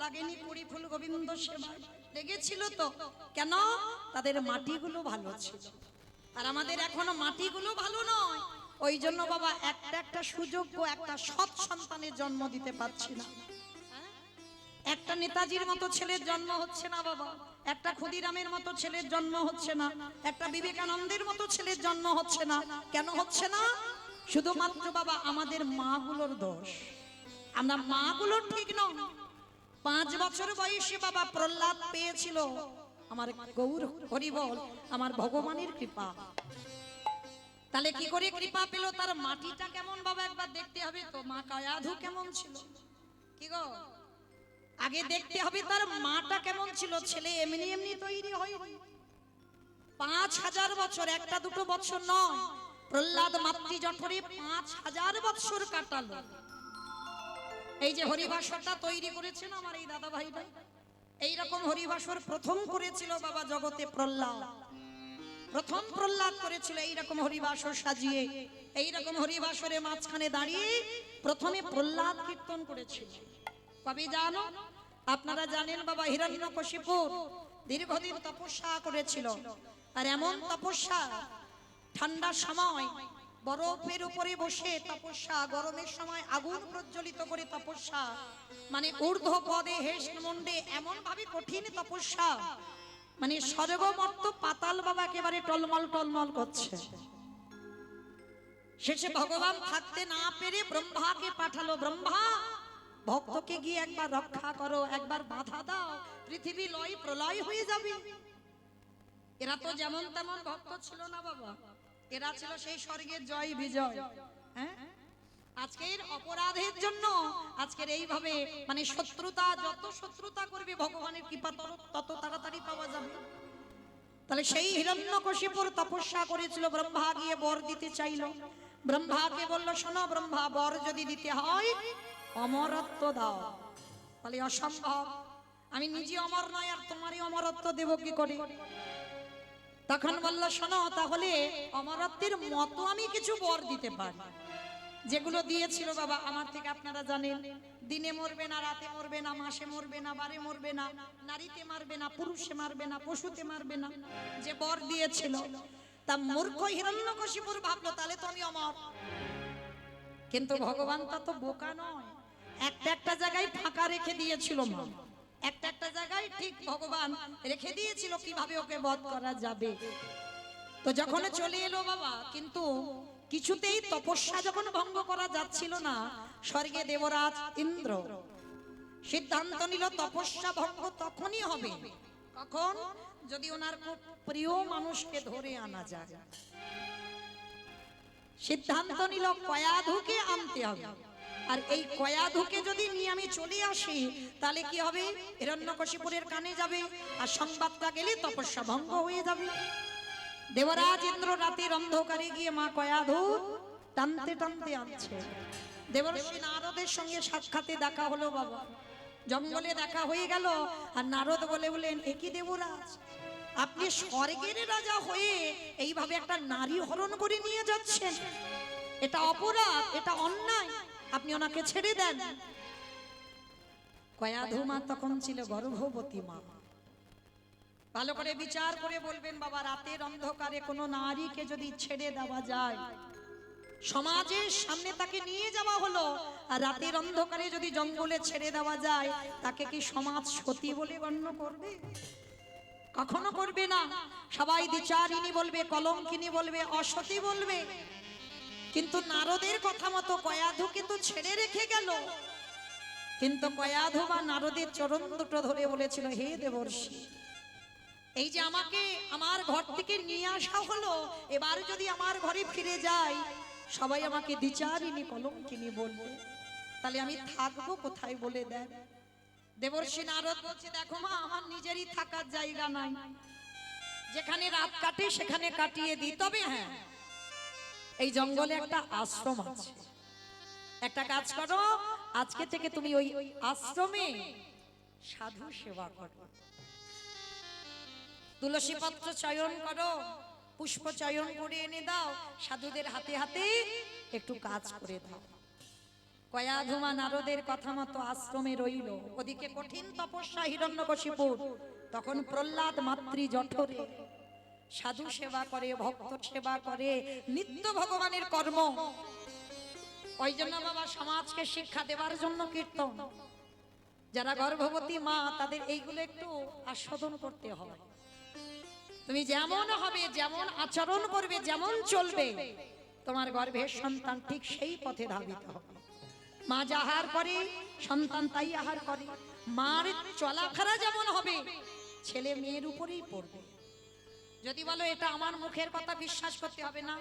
লাগেনি কুড়ি ফুল গোবিন্দ সেবা লেগেছিল তো কেন? তাদের মাটিগুলো ভালো ছিল, আর আমাদের এখনো মাটিগুলো ভালো নয়। ওই জন্য বাবা একটা একটা সুযোগ্য একটা সৎ সন্তানের জন্ম দিতে পারছি না। একটা নেতাজির মতো ছেলের জন্ম হচ্ছে না বাবা, একটা ক্ষুদিরামের মতো ছেলের জন্ম হচ্ছে না, একটা বিবেকানন্দের মতো ছেলের জন্ম হচ্ছে না। কেন হচ্ছে না? শুধুমাত্র বাবা আমাদের মাগুলোর দোষ। আমরা মাগুলো ঠিক নয়। 5 বছর বয়সে বাবা প্রহ্লাদ পেয়েছিল আমার গৌর হরি বল, আমার ভগবানের কৃপা। তাহলে কি করে কৃপা পেল? তার মাটিটা কেমন বাবা একবার দেখতে হবে তো। মা কায়াধু কেমন ছিল কি গো? আগে দেখতে হবে তার মাটা কেমন ছিল। ছেলে এমনি এমনি তৈরি হয়? 5000 বছর, একটা দুটো বছর নয়। প্রহ্লাদ মাতৃ জঠরে 5000 বছর কাটালো। এই যে হরিভাষাটা তৈরি করেছেন আমার এই দাদা ভাইটা, এইরকম হরিভাষার প্রথম করেছিল বাবা জগতে প্রহ্লাদ। প্রথম প্রহ্লাদ করেছিল এইরকম হরিভাষা সাজিয়ে, এইরকম হরিভাষারে মাঝখানে দাঁড়িয়ে প্রথমে প্রহ্লাদ কীর্তন করেছিল। কবি জানো? আপনারা জানেন বাবা হিরণ্যকশিপু দীর্ঘদিন তপস্যা করেছিল, আর এমন তপস্যা ঠান্ডার সময় বরফের উপরে বসে তপস্যা, গরমের সময় আগুন প্রজ্বলিত করে তপস্যা, মানে ঊর্ধ্ব পদে হেষ মুন্ডে এমন ভাবে কঠিন তপস্যা, মানে স্বর্গ মর্ত পাতাল বাবা একেবারে টলমল টলমল করছে। শেষে ভগবান থাকতে না পেরে ব্রহ্মাকে পাঠালো, ব্রহ্মা ভক্তকে গিয়ে একবার রক্ষা করো, একবার বাধা দাও, পৃথিবী লয় প্রলয় হয়ে যাবে। এরা তো যেমন তেমন ভক্ত ছিল না বাবা, এরা ছিল সেই স্বর্গের জয় বিজয়। হ্যাঁ, আজকের অপরাধের জন্য আজকের এইভাবে মানে শত্রুতা, যত শত্রুতা করবে ভগবানের কৃপা তত তাড়াতাড়ি পাওয়া যাবে। তাহলে সেই হিরণ্যকশিপুর তপস্যা করেছিল, ব্রহ্মা গিয়ে বর দিতে চাইল। ব্রহ্মাকে বলল, শোনো ব্রহ্মা, বর যদি দিতে হয় অমরত্ব দাও। বলে অসম্ভব, আমি নিজে অমর নয়, আর তোমারই অমরত্ব দেব কি করে? তখন বলল, শোনো, তাহলে অমরত্বের মতো আমি কিছু বর দিতে পারি। যেগুলো দিয়েছিল বাবা আমার থেকে আপনারা জানেন, দিনে মরবে না, রাতে মরবে না, মাসে মরবে না, বারে মরবে না, নারীতে মারবে না, পুরুষে মারবে না, পশুতে মারবে না, যে বর দিয়েছিল। তা মূর্খ হিরণ্যকশিপুর ভাবলো তাহলে তো আমি অমর। কিন্তু ভগবান তো বোকা নয়, একটা একটা জায়গায় ফাঁকা রেখে দিয়েছিল মা, একটা একটা জায়গায় ঠিক ভগবান রেখে দিয়েছিল কিভাবে ওকে বধ করা যাবে। তো যখন চলে এলো বাবা, কিন্তু কিছুতেই তপস্যা যখন ভঙ্গ করা যাচ্ছিল না, স্বর্গে দেবরাজ ইন্দ্র সিদ্ধান্ত নিল তপস্যা ভঙ্গ তখনই হবে কখন? যদি ওনার খুব প্রিয় মানুষকে ধরে আনা যায়। সিদ্ধান্ত নিল কয়াধুকে আনতে হবে, আর এই কয়াধুকে যদি নিয়ে আমি চলে আসি তাহলে কি হবে? হিরণ্যকশিপুরের কানে যাবে, আর সংবাদটা গেলে তপস্যা ভঙ্গ হয়ে যাবে। দেবরাজ ইন্দ্র রাতের অন্ধকারে গিয়ে মা কয়াধু টানতে টানতে আনছে। দেবর্ষি নারদের সঙ্গে সাক্ষাতে দেখা হলো বাবা, জঙ্গলে দেখা হয়ে গেল। আর নারদ বলেন, একই দেবরাজ, আপনি স্বর্গের রাজা হয়ে এইভাবে একটা নারী হরণ করে নিয়ে যাচ্ছেন, এটা অপরাধ, এটা অন্যায়, আপনি ওনাকে ছেড়ে দেন। কয়াধু মা তখন ছিল গর্ভবতী মা। ভালো করে বিচার করে বলবেন বাবা, রাতের অন্ধকারে কোনো নারীকে যদি ছেড়ে দেওয়া যায়, সমাজের সামনে তাকে নিয়ে যাওয়া হলো, আর রাতের অন্ধকারে যদি জঙ্গলে ছেড়ে দেওয়া যায়, তাকে কি সমাজ সতী বলে গণ্য করবে? কখনো করবে না। সবাই দ্বিচারিণী বলবে, কলঙ্কিনী বলবে, অসতী বলবে। কিন্তু নারদের কথা মতো কয়াধু কিন্তু ছেড়ে রেখে গেল। কিন্তু কয়াধু বা নারদের চরণ দুটো ধরে বলেছিল, হে দেবর্ষি, এই যে আমাকে আমার ঘর থেকে নিয়ে আসা হলো, এবার যদি আমার ঘরে ফিরে যাই সবাই আমাকে দ্বিচারিণী কলঙ্কিনী বলবে, তাহলে আমি থাকবো কোথায় বলে দেন? দেবর্ষি নারদ বলছে, দেখো মা, আমার নিজেরই থাকার জায়গা নাই, যেখানে রাত কাটে সেখানে কাটিয়ে দিই। তবে হ্যাঁ, এই জঙ্গলে একটা আশ্রম আছে, একটা কাজ করো, আজকে থেকে তুমি ওই আশ্রমে সাধু সেবা করো, তুলসী পত্র চয়ন করো, পুষ্প চয়ন করে এনে দাও, সাধুদের হাতে হাতে একটু কাজ করে দাও। কয়া ধুমা নারদের কথা মতো আশ্রমে রইল। ওদিকে কঠিন তপস্যা হিরণ্যকশিপুর, তখন প্রহ্লাদ মাতৃ জঠরে সাধু সেবা করে, ভক্ত সেবা করে, নিত্য ভগবানের কর্ম। ওই জন্য বাবা সমাজকে শিক্ষা দেওয়ার জন্য কীর্তন। যারা গর্ভবতী মা তাদের এইগুলো একটু আস্বাদন করতে হয়। তুমি যেমন হবে, যেমন আচরণ করবে, যেমন চলবে, তোমার গর্ভের সন্তান ঠিক সেই পথে ধাবিত হবে। মা যা আহার করে সন্তান তাই আহার করে। মার চলাফেরা যেমন হবে ছেলে মেয়ের উপরেই পড়বে। যদি বলো এটা আমার মুখের কথা, বিশ্বাস করতে হবে না।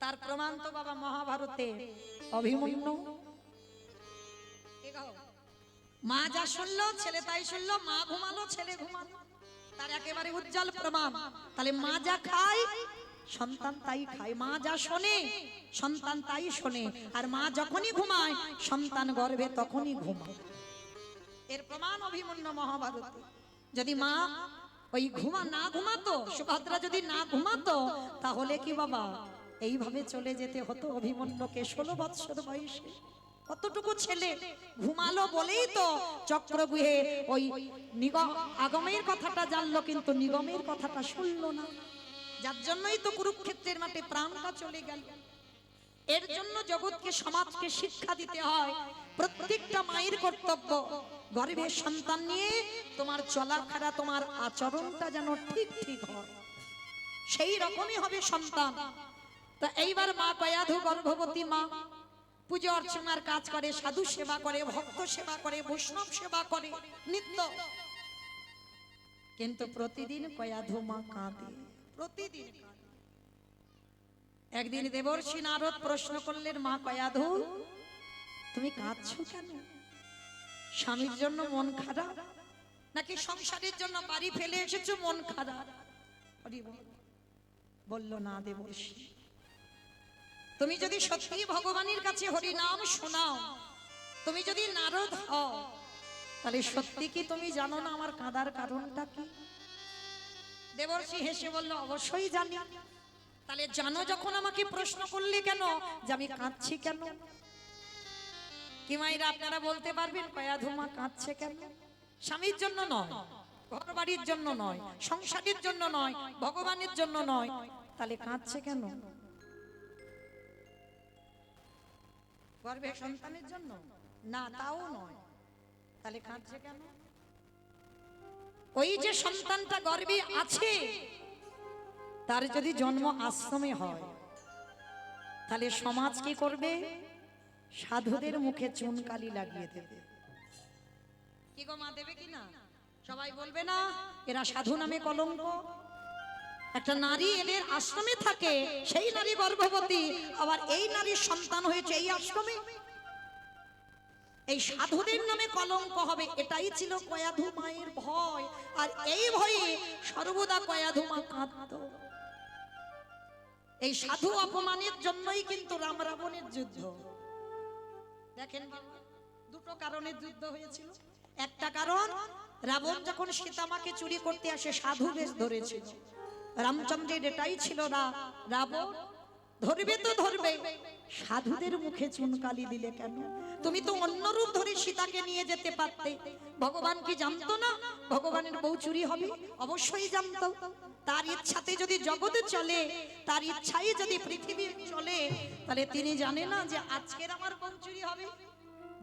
তার প্রমাণ তো বাবা মহাভারতে অভিমন্যু। মা যা শুনলো ছেলে তাই শুনলো, মা ঘুমালো ছেলে ঘুমালো, তার একেবারে উজ্জ্বল প্রমাণ। তাহলে মা যা খায় সন্তান তাই খায়, মা যা শোনে সন্তান তাই শোনে, আর মা যখনই ঘুমায় সন্তান গর্ভে তখনই ঘুমায়। এর প্রমাণ অভিমন্যু মহাভারতে। যদি মা ওই না ঘুমাতো, সুভদ্রা যদি না ঘুমাতো, তাহলে কি বাবা এইভাবে চলে যেতে হতো অভিমন্যুকে 16 বৎসর বয়সে। কতটুকু ছেলে ঘুমালো বলেই তো চক্রগুহে ওই আগমের কথাটা জানলো, কিন্তু নিগমের কথাটা শুনলো না। যার জন্যই তো কুরুক্ষেত্রের মাঠে প্রাণটা চলে গেল। এর জন্য জগৎকে সমাজকে শিক্ষা দিতে হয়। প্রত্যেকটা মায়ের কর্তব্য গর্ভের সন্তান নিয়ে তোমার চলাফেরা, তোমার আচরণটা যেন ঠিক ঠিক হয়, সেই রকমই হবে সন্তান। তো এইবার মা কয়াধু গর্ভবতী মা পুজো অর্চনার কাজ করে, সাধু সেবা করে, ভক্ত সেবা করে, বৈষ্ণব সেবা করে নিত্য। কিন্তু প্রতিদিন কয়াধু মা কাঁদে, প্রতিদিন। একদিন দেবর্ষি নারদ প্রশ্ন করলেন, মা কয়াধু তুমি কাঁদছো কেন? স্বামীর জন্য মন খারাপ, নাকি সংসারের জন্য বাড়ি ফেলে এসেছো মন খারাপ? বলল না দেবর্ষি, তুমি যদি সত্যি ভগবানের কাছে হরি নাম শোনাও, তুমি যদি নারদ হও, তাহলে সত্যি কি তুমি জানো না আমার কাঁদার কারণটা কি? দেবর্ষি হেসে বলল, অবশ্যই জানি। তাহলে জানো যখন আমাকে প্রশ্ন করলে কেন যে আমি কাঁদছি কেন? কি মায়েরা আপনারা বলতে পারবেন কয়াধু মা কাঁদছে কেন? স্বামীর জন্য নয়, ঘর বাড়ির জন্য নয়, সংসারের জন্য নয়, ভগবানের জন্য নয়, তাহলে কাঁদছে কেন? গর্ভে সন্তানের জন্য না, তাও নয়, তাহলে কাঁদছে কেন? ওই যে সন্তানটা গর্ভে আছে, তার যদি জন্ম আশ্রমে হয়, তাহলে সমাজ কি করবে? সাধুদের মুখে চুনকালি লাগিয়ে দেবে। কি গো মা, দেবে কিনা? সবাই বলবে না এরা সাধু নামে কলঙ্ক। একটা নারী এদের আশ্রমে থাকে, সেই নারী গর্ভবতী, আবার এই নারীর সন্তান হয়েছে এই আশ্রমে, এই সাধুদের নামে কলঙ্ক হবে। এটাই ছিল কয়াধু মায়ের ভয়, আর এই ভয়ে সর্বদা কয়াধু মা কাঁদত। এই সাধু অপমানের জন্যই কিন্তু রাম রাবণের যুদ্ধ। দেখেন বাবা, দুটো কারণে যুদ্ধ হয়েছিল। একটা কারণ, রাবণ যখন সীতামাকে চুরি করতে আসে সাধু বেশ ধরেছিল। রামচন্দ্রের এটাই ছিল না, রাবণ ধরবে তো ধরবে, সাধুদের মুখে চুনকালি দিলে কেন? তুমি তো অন্য রূপ ধরে সীতাকে নিয়ে যেতে পারতে। ভগবান কি জানতো না ভগবানের বউ চুরি হবে? অবশ্যই জানতো। তার ইচ্ছাতে যদি জগতে চলে, তার ইচ্ছাই যদি পৃথিবী চলে, তাহলে তিনি জানে না যে আজকের আমার বউ চুরি হবে?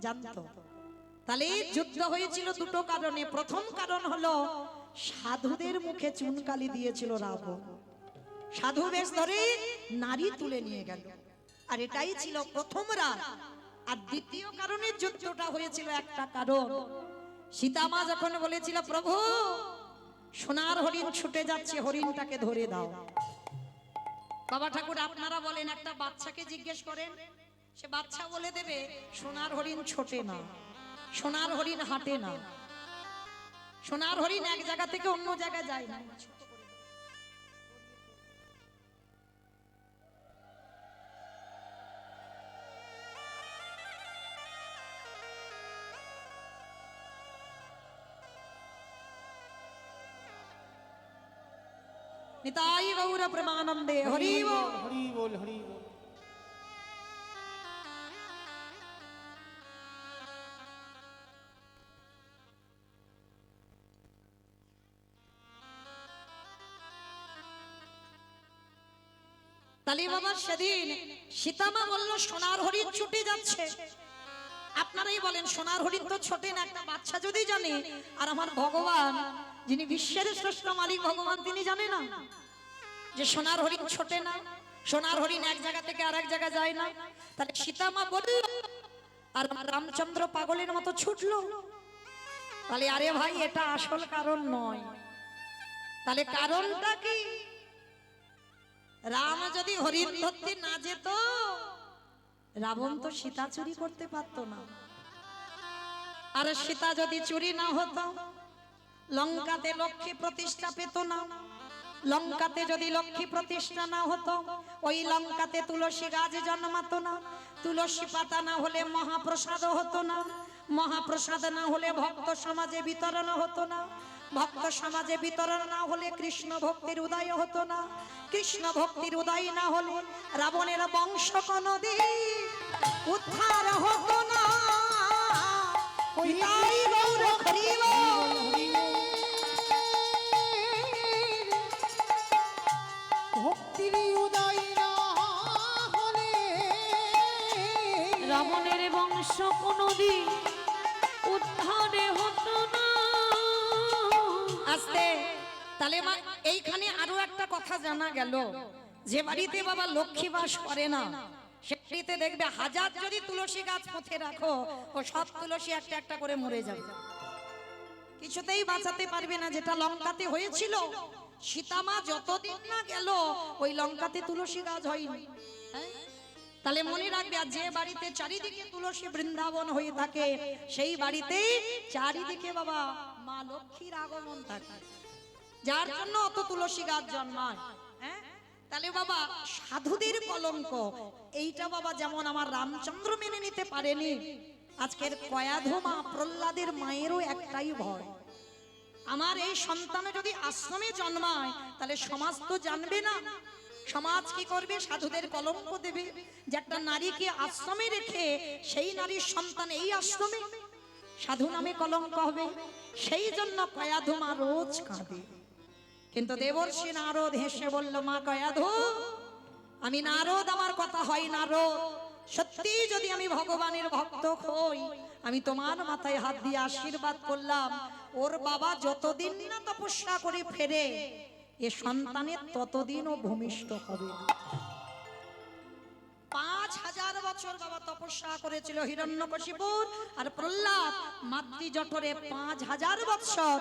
জানতো। তাহলে যুদ্ধ হয়েছিল দুটো কারণে। প্রথম কারণ হলো সাধুদের মুখে চুনকালি দিয়েছিল রাবণ, সাধু বেশ ধরে নারী তুলে নিয়ে গেল, আর এটাই ছিল প্রথম রাত। আর দ্বিতীয় কারণের যুদ্ধটা হয়েছিল একটা কারণ, সীতামা যখন বলেছিল, প্রভু সোনার হরিণ ছুটে যাচ্ছে, হরিণটাকে ধরে দাও। বাবা ঠাকুর আপনারা বলেন, একটা বাচ্চাকে জিজ্ঞেস করেন, সে বাচ্চা বলে দেবে সোনার হরিণ ছোটে না, সোনার হরিণ হাঁটে না, সোনার হরিণ এক জায়গা থেকে অন্য জায়গায় যায় না। নিতাই গৌর প্রেমানন্দে, হরি বল, হরি বল, হরি বল। তালি বাবা সেদিন সীতামা বলল সোনার হরিণ ছুটে যাচ্ছে। আপনারাই বলেন সোনার হরিণ তো ছোটে না, একটা বাচ্চা যদি জানে, আর আমার ভগবান যিনি বিশ্বের শ্রেষ্ঠ মালিক ভগবান তিনি জানে না যে সোনার হরিণ ছোটে না, সোনার হরিণ এক জায়গা থেকে আরেক জায়গা যায় না। তাহলে সীতামা বলল আর রামচন্দ্র পাগলের মতো ছুটলো। তাহলে আরে ভাই এটা আসল কারণ নয়। তাহলে কারণটা কি? রাম যদি হরিণ ধরতে না যেত, রাবণ তো সীতা চুরি করতে পারত না। আর সীতা যদি চুরি না হতো, লঙ্কাতে লক্ষ্মী প্রতিষ্ঠা পেত না। লঙ্কাতে যদি লক্ষ্মী প্রতিষ্ঠা না হতো, ওই লঙ্কাতে তুলসী গাছ জন্মাতো না। তুলসী পাতা না হলে মহাপ্রসাদ হতো না। মহাপ্রসাদ না হলে ভক্ত সমাজে বিতরণ হতো না। ভক্ত সমাজে বিতরণ না হলে কৃষ্ণ ভক্তির উদয় হতো না। কৃষ্ণ ভক্তির উদয় না হলে রাবণের বংশ কোনদিন উদ্ধার হতো না। ভক্তির উদয় না হলে রাবণের বংশ কোনদিন উদ্ধারে হতো না। আস্তে তাহলে মা এইখানে আরো একটা কথা জানা গেল, যে বাড়িতে বাবা লক্ষ্মী বাস করে না সে বাড়িতে দেখবে হাজার যদি তুলসী গাছ পুঁতে রাখো, ও সব তুলসী একটা একটা করে মরে যাবে, কিছুতেই বাঁচাতে পারবে না। যেটা লঙ্কাতে হয়েছিল, সীতামা যতদিন না গেল ওই লঙ্কাতে তুলসী গাছ হয়নি। তাহলে মনে রাখবে, আর যে বাড়িতে চারিদিকে তুলসী বৃন্দাবন হয়ে থাকে সেই বাড়িতে চারিদিকে বাবা মা লক্ষ্মীর আগমন থাকে, যার জন্য অত তুলসী গাছ জন্মায়। তাহলে বাবা সাধুদের কলঙ্ক এইটা বাবা যেমন আমার রামচন্দ্র মেনে নিতে পারেনি, আজকের কয়াধমা প্রহ্লাদের মায়েরও একটাই ভয়, আমার এই সন্তান যদি আশ্রমে জন্মায় তাহলে সমাজ তো জানবে না। সমাজ কি করবে? সাধুদের কলঙ্ক দেবে যে একটা নারীকে আশ্রমে রেখে সেই নারীর সন্তান এই আশ্রমে, সাধু নামে কলঙ্ক হবে। সেই জন্য কয়াধমা রোজ কাঁদে। কিন্তু দেবর্ষি নারদ হেসে বলল, মা কয়াধু, আমি নারদ, আমার কথা হয় নারদ, সত্যি যদি আমি ভগবানের ভক্ত হই, আমি তোমার মাথায় হাত দিয়ে আশীর্বাদ করলাম, ওর বাবা যতদিন না তপস্যা করে ফেরে এ সন্তানের ততদিনও ভূমিষ্ঠ হবে। 5000 বছর বাবা তপস্যা করেছিল হিরণ্যকশিপুর, আর প্রহ্লাদ মাতৃ জঠরে 5000 বছর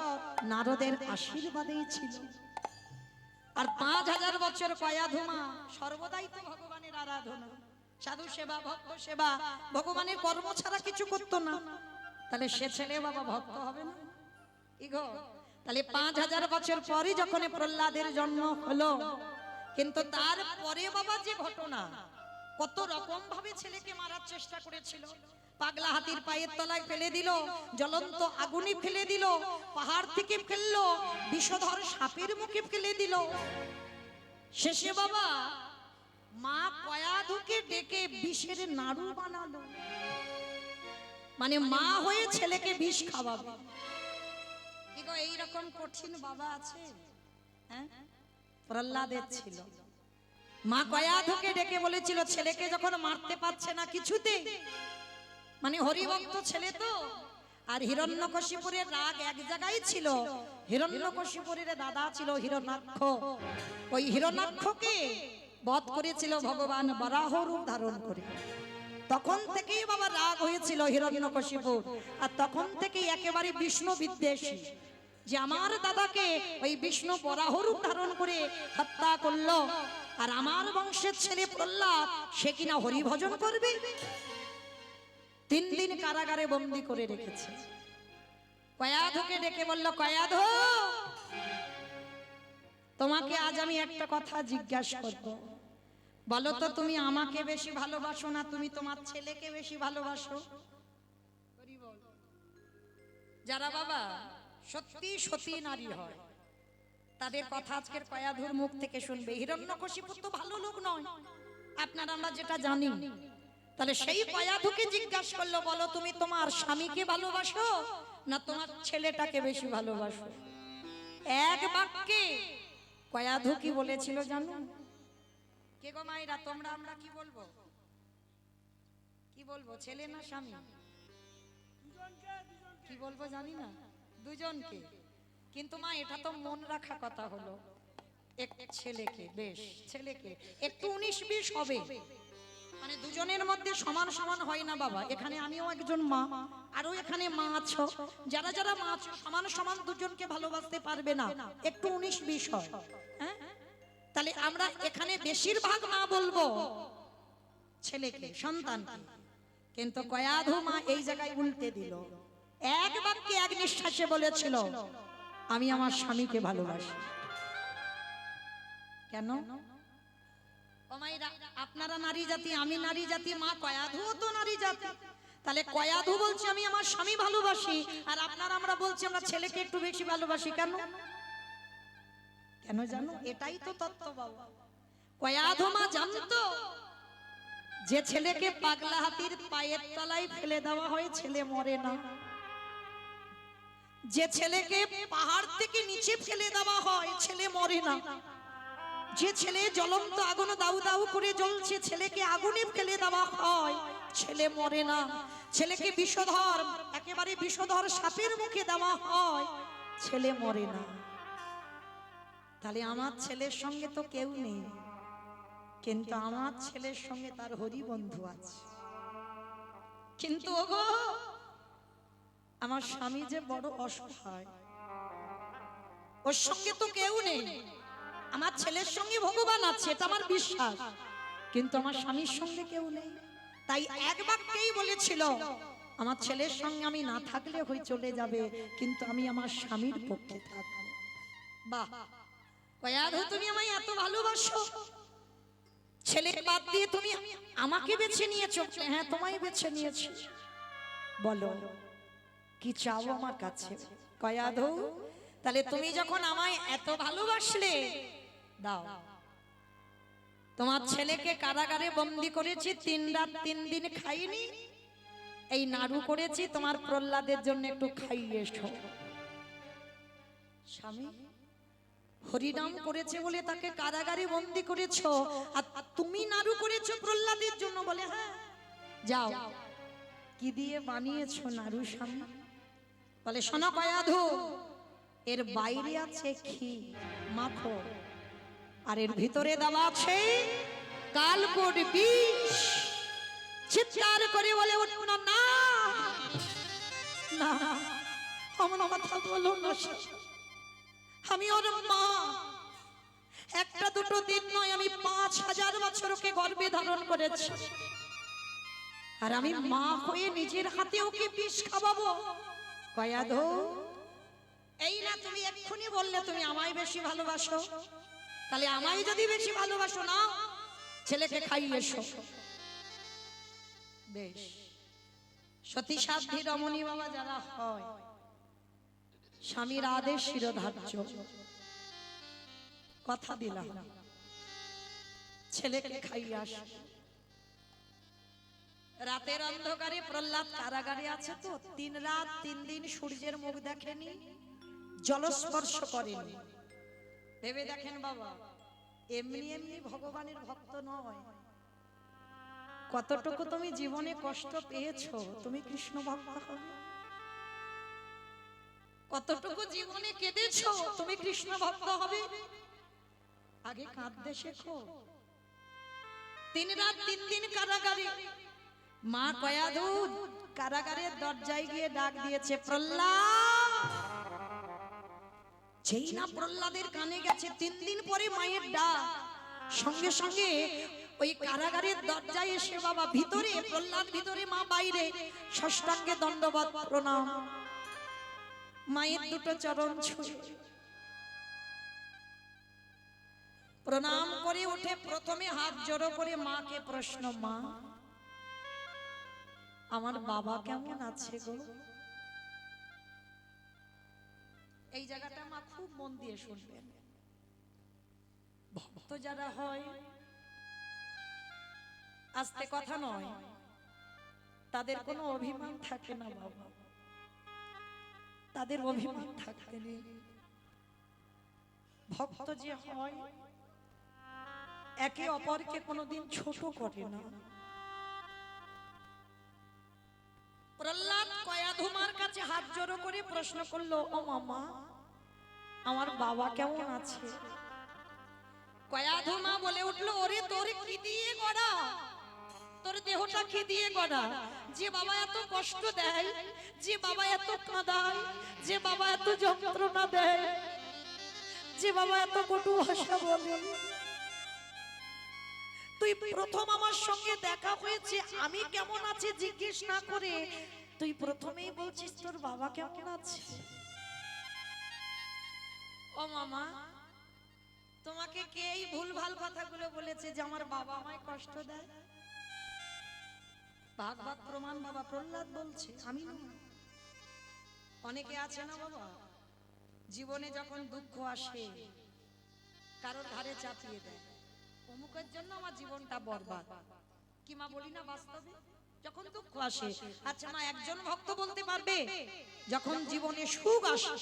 নারদের আশীর্বাদেই ছিল। আর 5000 বছর কয়াধমা সর্বদাই তো ভগবানের আরাধনা, সাধু সেবা, ভক্ত সেবা, ভগবানের কর্ম ছাড়া কিছু করতো না। তাহলে সে ছেলে বাবা ভক্ত হবে না? ইগো তাহলে 5000 বছর পরে যখন প্রহ্লাদের জন্ম হলো, কিন্তু তারপরে বাবা যে ঘটনা, কত রকম ভাবে ছেলেকে মারার চেষ্টা করেছিল। পাগলা হাতির পায়ের তলায় ফেলে দিল, জ্বলন্ত আগুনে ফেলে দিল, পাহাড় থেকে ফেললো, বিষধর সাপের মুখে ফেলে দিল। শেষে বাবা মা কয়াধুকে ডেকে বিষের নাড়ু বানালো, মানে মা হয়ে ছেলেকে বিষ খাওয়াবে। এইরকম কঠিন বাবা আছে? প্রহ্লাদের ছিল। মা কয়াধুকে ডেকে বলেছিল, ছেলেকে যখন মারতে পারছে না কিছুতে, মানে হরিভক্ত ছেলে তো, আর হিরণ্যকশিপুরের রাগ এক জায়গায় ছিল। হিরণ্যকশিপুরের দাদা ছিল হিরণ্যাক্ষ, ওই হিরণ্যাক্ষকে বধ করেছিল ভগবান বরাহ রূপ ধারণ করে। তখন থেকেই বাবা রাগ হয়েছিল হিরণ্যকশিপুর, আর তখন থেকেই একেবারে বিষ্ণু বিদ্বেষী, যে আমার দাদাকে ওই বিষ্ণু বরাহ রূপ ধারণ করে হত্যা করলো, আর আমার বংশের ছেলে প্রহ্লাদ সে কিনা হরি ভজন করবে। 3 দিন কারাগারে বন্দী করে রেখেছে। কয়াধুকে ডেকে বলল, কয়াধু, তোমাকে আজ আমি একটা কথা জিজ্ঞাসা করব, বলো তো তুমি আমাকে বেশি ভালোবাসো না তুমি তোমার ছেলেকে বেশি ভালোবাসো? যারা বাবা সত্যি সতী নারী হয় তাদের কথা আজকের কয়াধুর মুখ থেকে শুনবে। হিরণ্যকশিপুর তো ভালো লোক নয়, আপনারা আমরা যেটা জানি। তাহলে সেই কয়াধুকে জিজ্ঞাসা করলো, বলো তুমি তোমার স্বামীকে ভালোবাসো না তোমার ছেলেটাকে বেশি ভালোবাসো? এক বাক্যে কয়াধু কি বলেছিল জানো? কে গো মায়েরা, তোমরা আমরা কি বলবো? কি বলবো, ছেলে না স্বামী? কি বলবো জানি না, দুজনকে। কিন্তু মা এটা তো মন রাখা কথা হলো, এক ছেলেকে, বেশ ছেলেকে একটু 19-20 হবে, মানে দুজনের মধ্যে সমান সমান হয় না বাবা। এখানে আমিও একজন মা, আরো এখানে মা আছো, যারা যারা মা আছো সমান সমান দুজনকে ভালোবাসতে পারবে না, একটু 19-20 হয়। হ্যাঁ, তাহলে আমরা এখানে বেশিরভাগ মা বলবো ছেলেকে, সন্তানকে। কিন্তু কয়াধু মা এই জায়গায় উল্টে দিল, এক বাক্যে এক নিঃশ্বাসে বলেছিল আমি আমার স্বামীকে ভালোবাসি। কেন? ও মায়েরা, আপনারা নারী জাতি, আমি নারী জাতি, মা কয়াধুও তো নারী জাতি। তাহলে কয়াধু বলছে আমি আমার স্বামী ভালোবাসি, আর আপনারা আমরা বলছি আমরা ছেলেকে একটু বেশি ভালোবাসি। কেন? কেন জানো? এটাই তো তত্ত্ব বাবা। কয়াধু মা জানতো যে ছেলেকে পাগলা হাতির পায়ের তলায় ফেলে দেওয়া হয় ছেলে মরে না, যে ছেলেকে পাহাড় থেকে নিচে ফেলে দেওয়া হয় ছেলে মরে না, যে ছেলে জ্বলন্ত আগুনে দাউ দাউ করে জ্বলছে ছেলেকে আগুনে ফেলে দেওয়া হয় ছেলে মরে না, ছেলেকে বিষধর একেবারে বিষধর সাপের মুখে দেওয়া হয় ছেলে মরে না। তাহলে আমার ছেলের সঙ্গে তো কেউ নেই, কিন্তু আমার ছেলের সঙ্গে তার হরি বন্ধু আছে। কিন্তু ওগো আমার স্বামী যে বড় অসহায়, ওর সঙ্গে তো কেউ নেই, আমার ছেলের সঙ্গে ভগবান আছে এটা আমার বিশ্বাস, কিন্তু আমার স্বামীর সঙ্গে কেউ নেই। তাই এক বাক্যেই বলেছিল আমার ছেলের সঙ্গে আমি না থাকলে হয়ে চলে যাবে, কিন্তু আমি আমার স্বামীর পক্ষে থাকবো। বাহ, কয়াধু তুমি আমায় এত ভালোবাসো, ছেলে বাদ দিয়ে তুমি আমাকে বেছে নিয়েছো। হ্যাঁ, তোমায় বেছে নিয়েছি, বলো কি চাও আমার কাছে? কয়াধু, তাহলে তুমি যখন আমায় এত ভালোবাসলে দাও। তোমার ছেলেকে কারাগারে বন্দী করেছি, 3 রাত 3 দিন খাইনি, এই নাড়ু করেছি, তোমার প্রহ্লাদের জন্য একটু খাইয়ে এসো। স্বামী হরিনাম করেছে বলে তাকে কারাগারে বন্দী করেছো, আর তুমি নাড়ু করেছো প্রহ্লাদের জন্য, বলে হ্যাঁ যাও। কি দিয়ে বানিয়েছো নাড়ু স্বামী? বলে শোনো কয়াধু, এর বাইরে আছে ঘি মাখন, আর এর ভিতরে দেওয়া আছে কালকোট বিষ। চিৎকার করে বলে উঠো না, না না, আমার কথা বলো না, আমি ওর মা। একটা দুটো দিন নয়, আমি 5000 বছর ওকে গর্ভে ধারণ করেছি, আর আমি মা হয়ে নিজের হাতে ওকে বিষ খাওয়াবো? কয়াধু, এই না তুমি এক্ষুনি বললে তুমি আমায় বেশি ভালোবাসো, তাহলে আমায় যদি বেশি ভালোবাসো না, ছেলেকে খাইয়ে এসো। বেশ, সতী সাধ্বী রমণী বাবা যারা হয়, স্বামীর আদেশ শিরোধার্য, কথা দিলাম ছেলেকে খাইয়ে আস। রাতের অন্ধকারে প্রহ্লাদ কারাগারে আছে তো, 3 রাত 3 দিন সূর্যের মুখ দেখেনি, জলস্পর্শ করেনি। ভেবে দেখেন বাবা, এমনি এমনি ভগবানের ভক্ত নয়, কতটুকু তুমি জীবনে কষ্ট পেয়েছো তুমি কৃষ্ণ ভক্ত হবে, কতটুকু জীবনে কেঁদেছো তুমি কৃষ্ণ ভক্ত হবে। আগে কাঁদতে শেখো। 3 রাত 3 দিন কারাগারে, মা কয়াধু কারাগারের দরজায় গিয়ে ডাক দিয়েছে প্রহ্লাদ। যেই না প্রহ্লাদের কানে গেছে 3 দিন পরে মায়ের ডাক, সঙ্গে সঙ্গে ওই কারাগারের দরজায় এসে বাবা ভিতরে, প্রহ্লাদ ভিতরে মা বাইরে, ষষ্ঠাঙ্গে দণ্ডবত প্রণাম, মায়ের দুটো চরণ ছুঁয়ে প্রণাম করে উঠে প্রথমে হাত জোড়ো করে মাকে প্রশ্ন, মা আমার বাবা কেমন আছে গো? এই জায়গাটা মা খুব মন দিয়ে শুনবেন। ভক্ত যারা হয়, আস্তে কথা নয়, তাদের কোনো অভিমান থাকে না বাবা, তাদের অভিমান থাকতে নেই। ভক্ত যে হয় একে অপরকে কোনোদিন ছোট করে না। প্রহ্লাদ কয়াধুমার কাছে হাত জোড়ো করে প্রশ্ন করলো, ও মামা, আমার বাবা কেমন আছে? কয়াধুমা বলে উঠলো, ওরে তোর কি দিয়ে গড়া, তোর দেহটা কি দিয়ে গড়া? যে বাবা এত কষ্ট দেয়, যে বাবা এত কাঁদায়, যে বাবা এত যন্ত্রণা দেয়, যে বাবা এত কটু ভাষা বলে, তুই প্রথম আমার সঙ্গে দেখা হয়েছে, আমি কেমন আছি জিজ্ঞেস না করে তুই প্রথমেই বলছিস তোর বাবা কেমন আছে? ও মামা, তোমাকে কে এই ভুলভাল কথাগুলো বলেছে যে আমার বাবা আমায় কষ্ট দেয়? ভাগবত প্রমাণ বাবা প্রহ্লাদ বলছে, আমি না। অনেকে আছে না বাবা, জীবনে যখন দুঃখ আসে কারোর ঘাড়ে চাপিয়ে দেয়, অমুকের জন্য আমার জীবনটা বরবাদ। কি মা বলি না বাস্তবে? যখন দুঃখ আসে, আচ্ছা মা একজন ভক্ত বলতে পারবে যখন জীবনে সুখ আসে,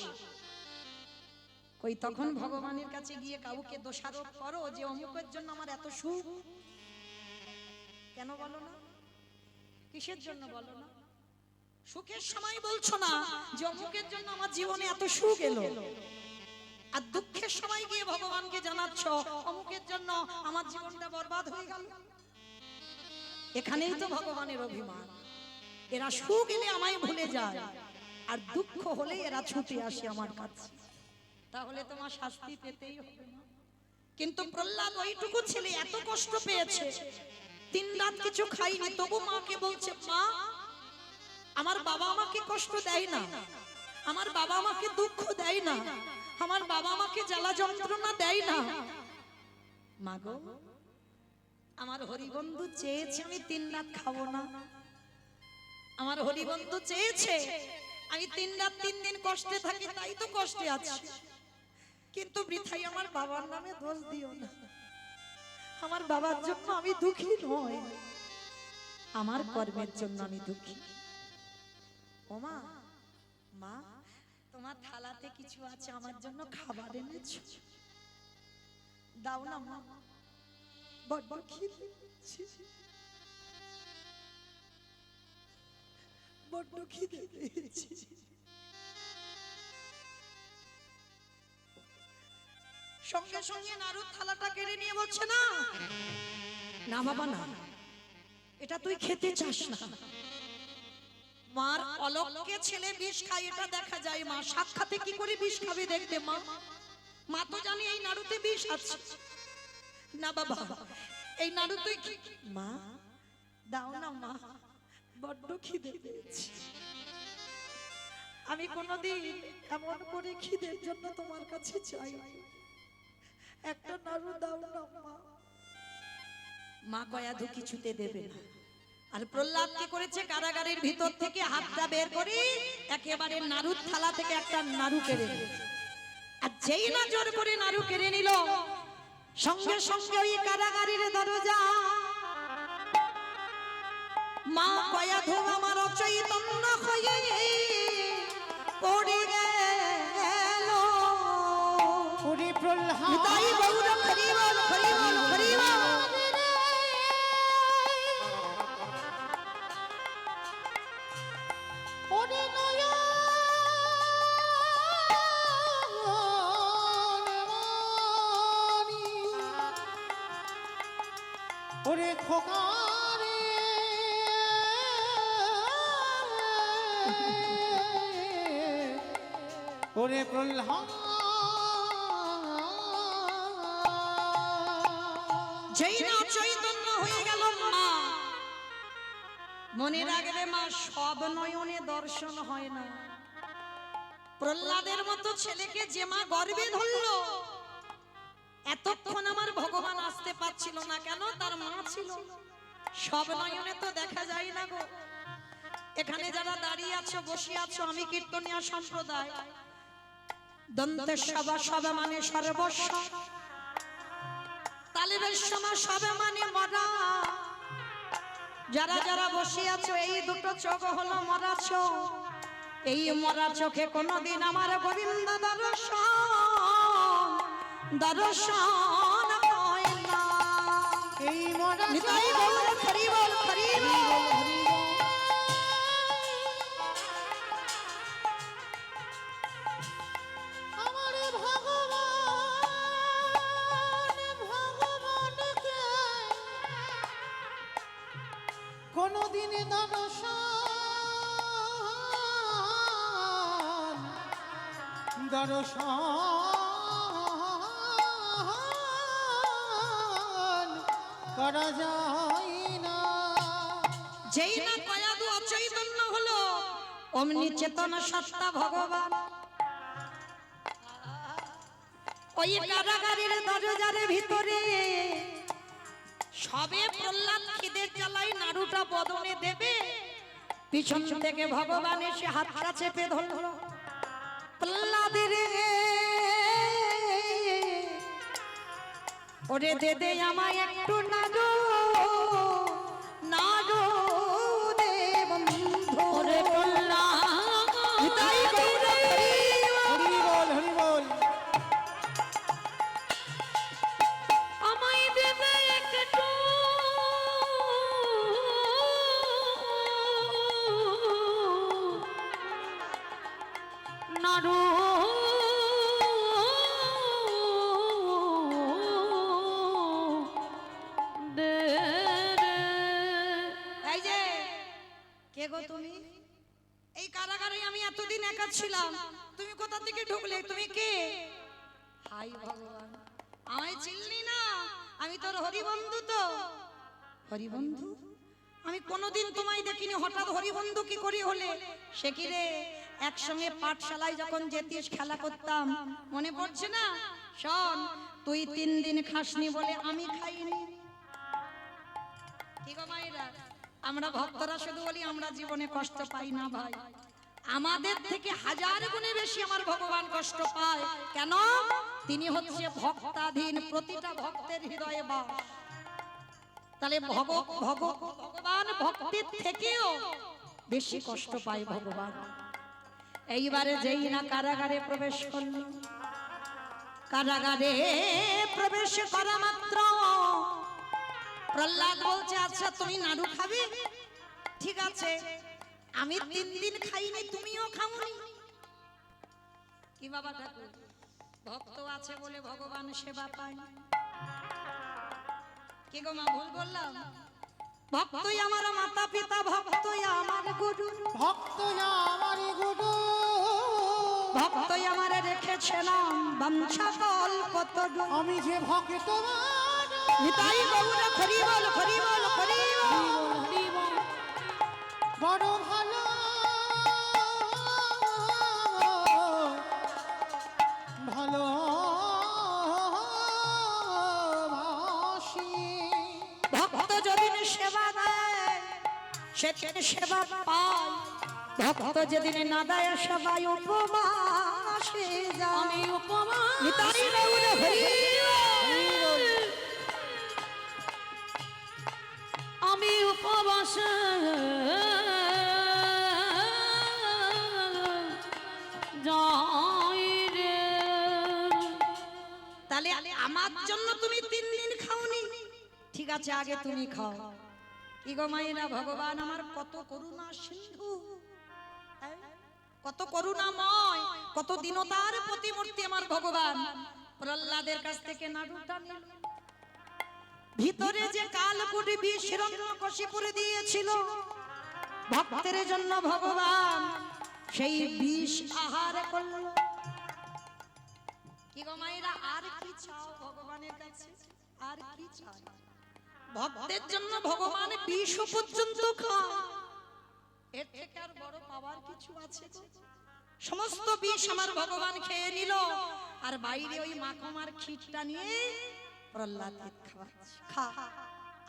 কই তখন ভগবানের কাছে গিয়ে কাউকে দোষারোপ করো যে অমুকের জন্য আমার এত সুখ? কেন বলো না? কিসের জন্য বলো না? সুখের সময় বলছো না যে অমুকের জন্য আমার জীবনে এত সুখ এলো, আর দুঃখের সময় গিয়ে ভগবানকে জানাচ্ছ অমুকের জন্য আমার জীবনটা বরবাদ হয়ে গেল। এখানেই তো ভগবানের অভিমান। এরা সুখ এলে আমায় ভুলে যায়, আর দুঃখ হলে এরা ছুটে আসে আমার কাছে। তাহলে তোমার শাস্তি পেতেই হবে না। কিন্তু প্রহ্লাদ ওইটুকু ছেলে এত কষ্ট পেয়েছে, 3 রাত কিছু খাইনি, তবু মাকে বলছে, মা আমার বাবা আমাকে কষ্ট দেয় না, আমার বাবা আমাকে দুঃখ দেয় না, আমার বাবা আমাকে জ্বালা যন্ত্রণা দেয় না। মা গো, আমার হরিবন্ধু চেয়েছে আমি 3 রাত খাবো না, আমার হরিবন্ধু চেয়েছে আমি 3 রাত 3 দিন কষ্টে থাকি, তাই তো কষ্টে আছি। কিন্তু বৃথাই আমার বাবার নামে দোষ দিও না। আমার বাবার জন্য আমি দুঃখী নই, আমার কর্মের জন্য আমি দুঃখী। ওমা, মা তোমার থালাতে কিছু আছে, আমার জন্য খাবার এনেছো, দাও না মা, বড্ড খিদে পেয়েছে, বড্ড খিদে পেয়েছে। সঙ্গে সঙ্গে নারদ থালাটা কেড়ে নিয়ে বলছে, না না বাবা না, এটা তুই খেতে চাস না। মার অলক্ষ্যে ছেলে বিষ খায় এটা দেখা যায়, মা সাক্ষাতে কি করে বিষ খাবে দেখতে? মা মা তো জানি এই নাড়ুতে বিষ আছে। না বাবা, এই নাড়ু তুই মা দাও না মা, বড্ড খিদে পেয়েছে। আমি কোনোদিন এমন করে খিদের জন্য তোমার কাছে চাই, একটা নাড়ু দাও না মা। মা কয়াধু কিছুতে দেবে না। আর প্রহ্লাদ কি করেছে, কারাগারের ভিতর থেকে হাতটা বের করে একেবারে নাড়ুর থালা থেকে একটা নাড়ু কেড়ে নিল। আর যেই না জোর করে নাড়ু কেড়ে নিল, সঙ্গে সঙ্গে ওই কারাগারের দরজা মা কয়াধু আমার অচৈতন্য হয়ে পড়ে গেল। ওরে প্রহ্লাদ, তাই বউরা হরি বল হরি বল হরি বল। ওরে নয়ন মণি, ওরে খোকারে ওরে প্রহ্লাদ, যেই না চৈতন্য হয়ে গেল মা, মনে রাখবে মা, সব নয়নে দর্শন হয় না। প্রহ্লাদের মতো ছেলেকে যে মা গর্বে ধরলো, এতক্ষণ আমার ভগবান আসতে পারছিল না কেন? তার মা ছিল। সব নয়নে তো দেখা যায় না গো। এখানে যারা দাঁড়িয়ে আছো, বসে আছো, আমি কীর্তনিয়া সম্প্রদায়, দন্তের সভা সভা মানে সর্বস্ব, তালেবের সময় সবে মানে মরা। যারা যারা বসে আছো, এই দুটো চোখ হলো মরা চোখ। এই মরা চোখে কোনদিন আমার গোবিন্দ দর্শন হয় না। এই মরা নিতাই গৌর হরি বল হরি বল। আমার ভগবান ভগবানকে কোনদিন দর্শন করা যায় না। যেই না কয়াদু অচৈতন্য হলো অমনি চেতন সত্তা ভগবান ওই কারাগারের দরজার ভিতরে সবে প্রহ্লাদ খিদের জ্বালাই নাড়ুটা বদনে দেবে, পিছন থেকে ভগবান এসে হাতটা চেপে ধরলো। প্রহ্লাদের ওরে দে দে আমায় একটু নাড়ু নাড়ু দে বন্ধু। ওরে প্রহ্লাদ নিতাই গৌর হরি হরি বল হরি বল। আমায় দেবে একটু নাড়ু দে রে। এই যে কে গো তুমি? এই কারাগারে আমি এতদিন একা ছিলাম, তুমি কোথা থেকে ঢুকলে? তুমি কে? হাই ভগবান, আমায় চিনলি না? আমি তোর হরিবন্ধু। তো হরিবন্ধু? আমি কোনোদিন তোমায় দেখিনি, হঠাৎ হরিবন্ধু কি করে হলে? সে কি রে, একসঙ্গে পাঠশালায় যখন যেতিস খেলা করতাম, মনে পড়ছে না? শোন, তুই 3 দিন খাসনি বলে আমি খাইনি। কি গো মায়েরা, আমরা ভক্তরা শুধু বলি আমরা জীবনে কষ্ট পাই না ভাই, আমাদের থেকে 1000 গুণে বেশি আমার ভগবান কষ্ট পায়। কেন? তিনি হচ্ছে ভক্তাধীন, প্রতিটা ভক্তের হৃদয়ে বাস। তাহলে ভগবান ভক্তির থেকেও বেশি কষ্ট পায় ভগবান। এইবারে যেই না কারাগারে প্রবেশ করল, কারাগারে প্রবেশ করা মাত্র প্রহ্লাদ বলছে, আচ্ছা তুমি নাড়ু খাবে? ঠিক আছে, আমি 3 দিন খাইনি, তুমিও খাওনি। কি বাবা ঠাকুর, ভক্ত আছে বলে ভগবান সেবা পায়। কি গো মা, ভুল বললাম? ভক্তই আমার মাতা পিতা, ভক্তই আমার গুরু, ভক্ত আমার গুরু, ভক্তই আমার রেখেছে নাম বাঞ্ছা কল্পতরু। আমি যে ভক্ত নিতাই গৌর হরি বল হরি বল হরি বল। বড় ভালো ভালো ভক্ত যদি সেবা দেয় সেদিন সেবা পায়, ভক্ত যেদিন না দেয় সেবাই উপবাসে যায়। আমি উপবাস নিতাই গৌর হরি বল। আমি উপবাসে যাই রে। তাহলে আমার জন্য তুমি 3 দিন খাওনি, ঠিক আছে আগে তুমি খাও। কি গো মায়েরা, ভগবান আমার কত করুণা সিন্ধু, কত করুণাময়, কত দীনতার প্রতিমূর্তি আমার ভগবান। প্রহ্লাদের কাছ থেকে নাড়ুটা নিল, ভিতরে যে কালকুট বিষ হিরণ্যকশিপুরে দিয়েছিল ভক্তের জন্য, ভগবান সেই বিষ আহার করল। কি গো মায়েরা, আর কি চাও ভগবানের কাছে? আর কি চাও? ভক্তের জন্য ভগবান বিষ পর্যন্ত খায়, এর থেকে আর বড় পাওয়ার কিছু আছে? সমস্ত বিষ আমার ভগবান খেয়ে নিল, আর বাইরে ওই মাখমার খিটটা নিয়ে প্রহ্লাদকে খাওয়াচ্ছে। খা,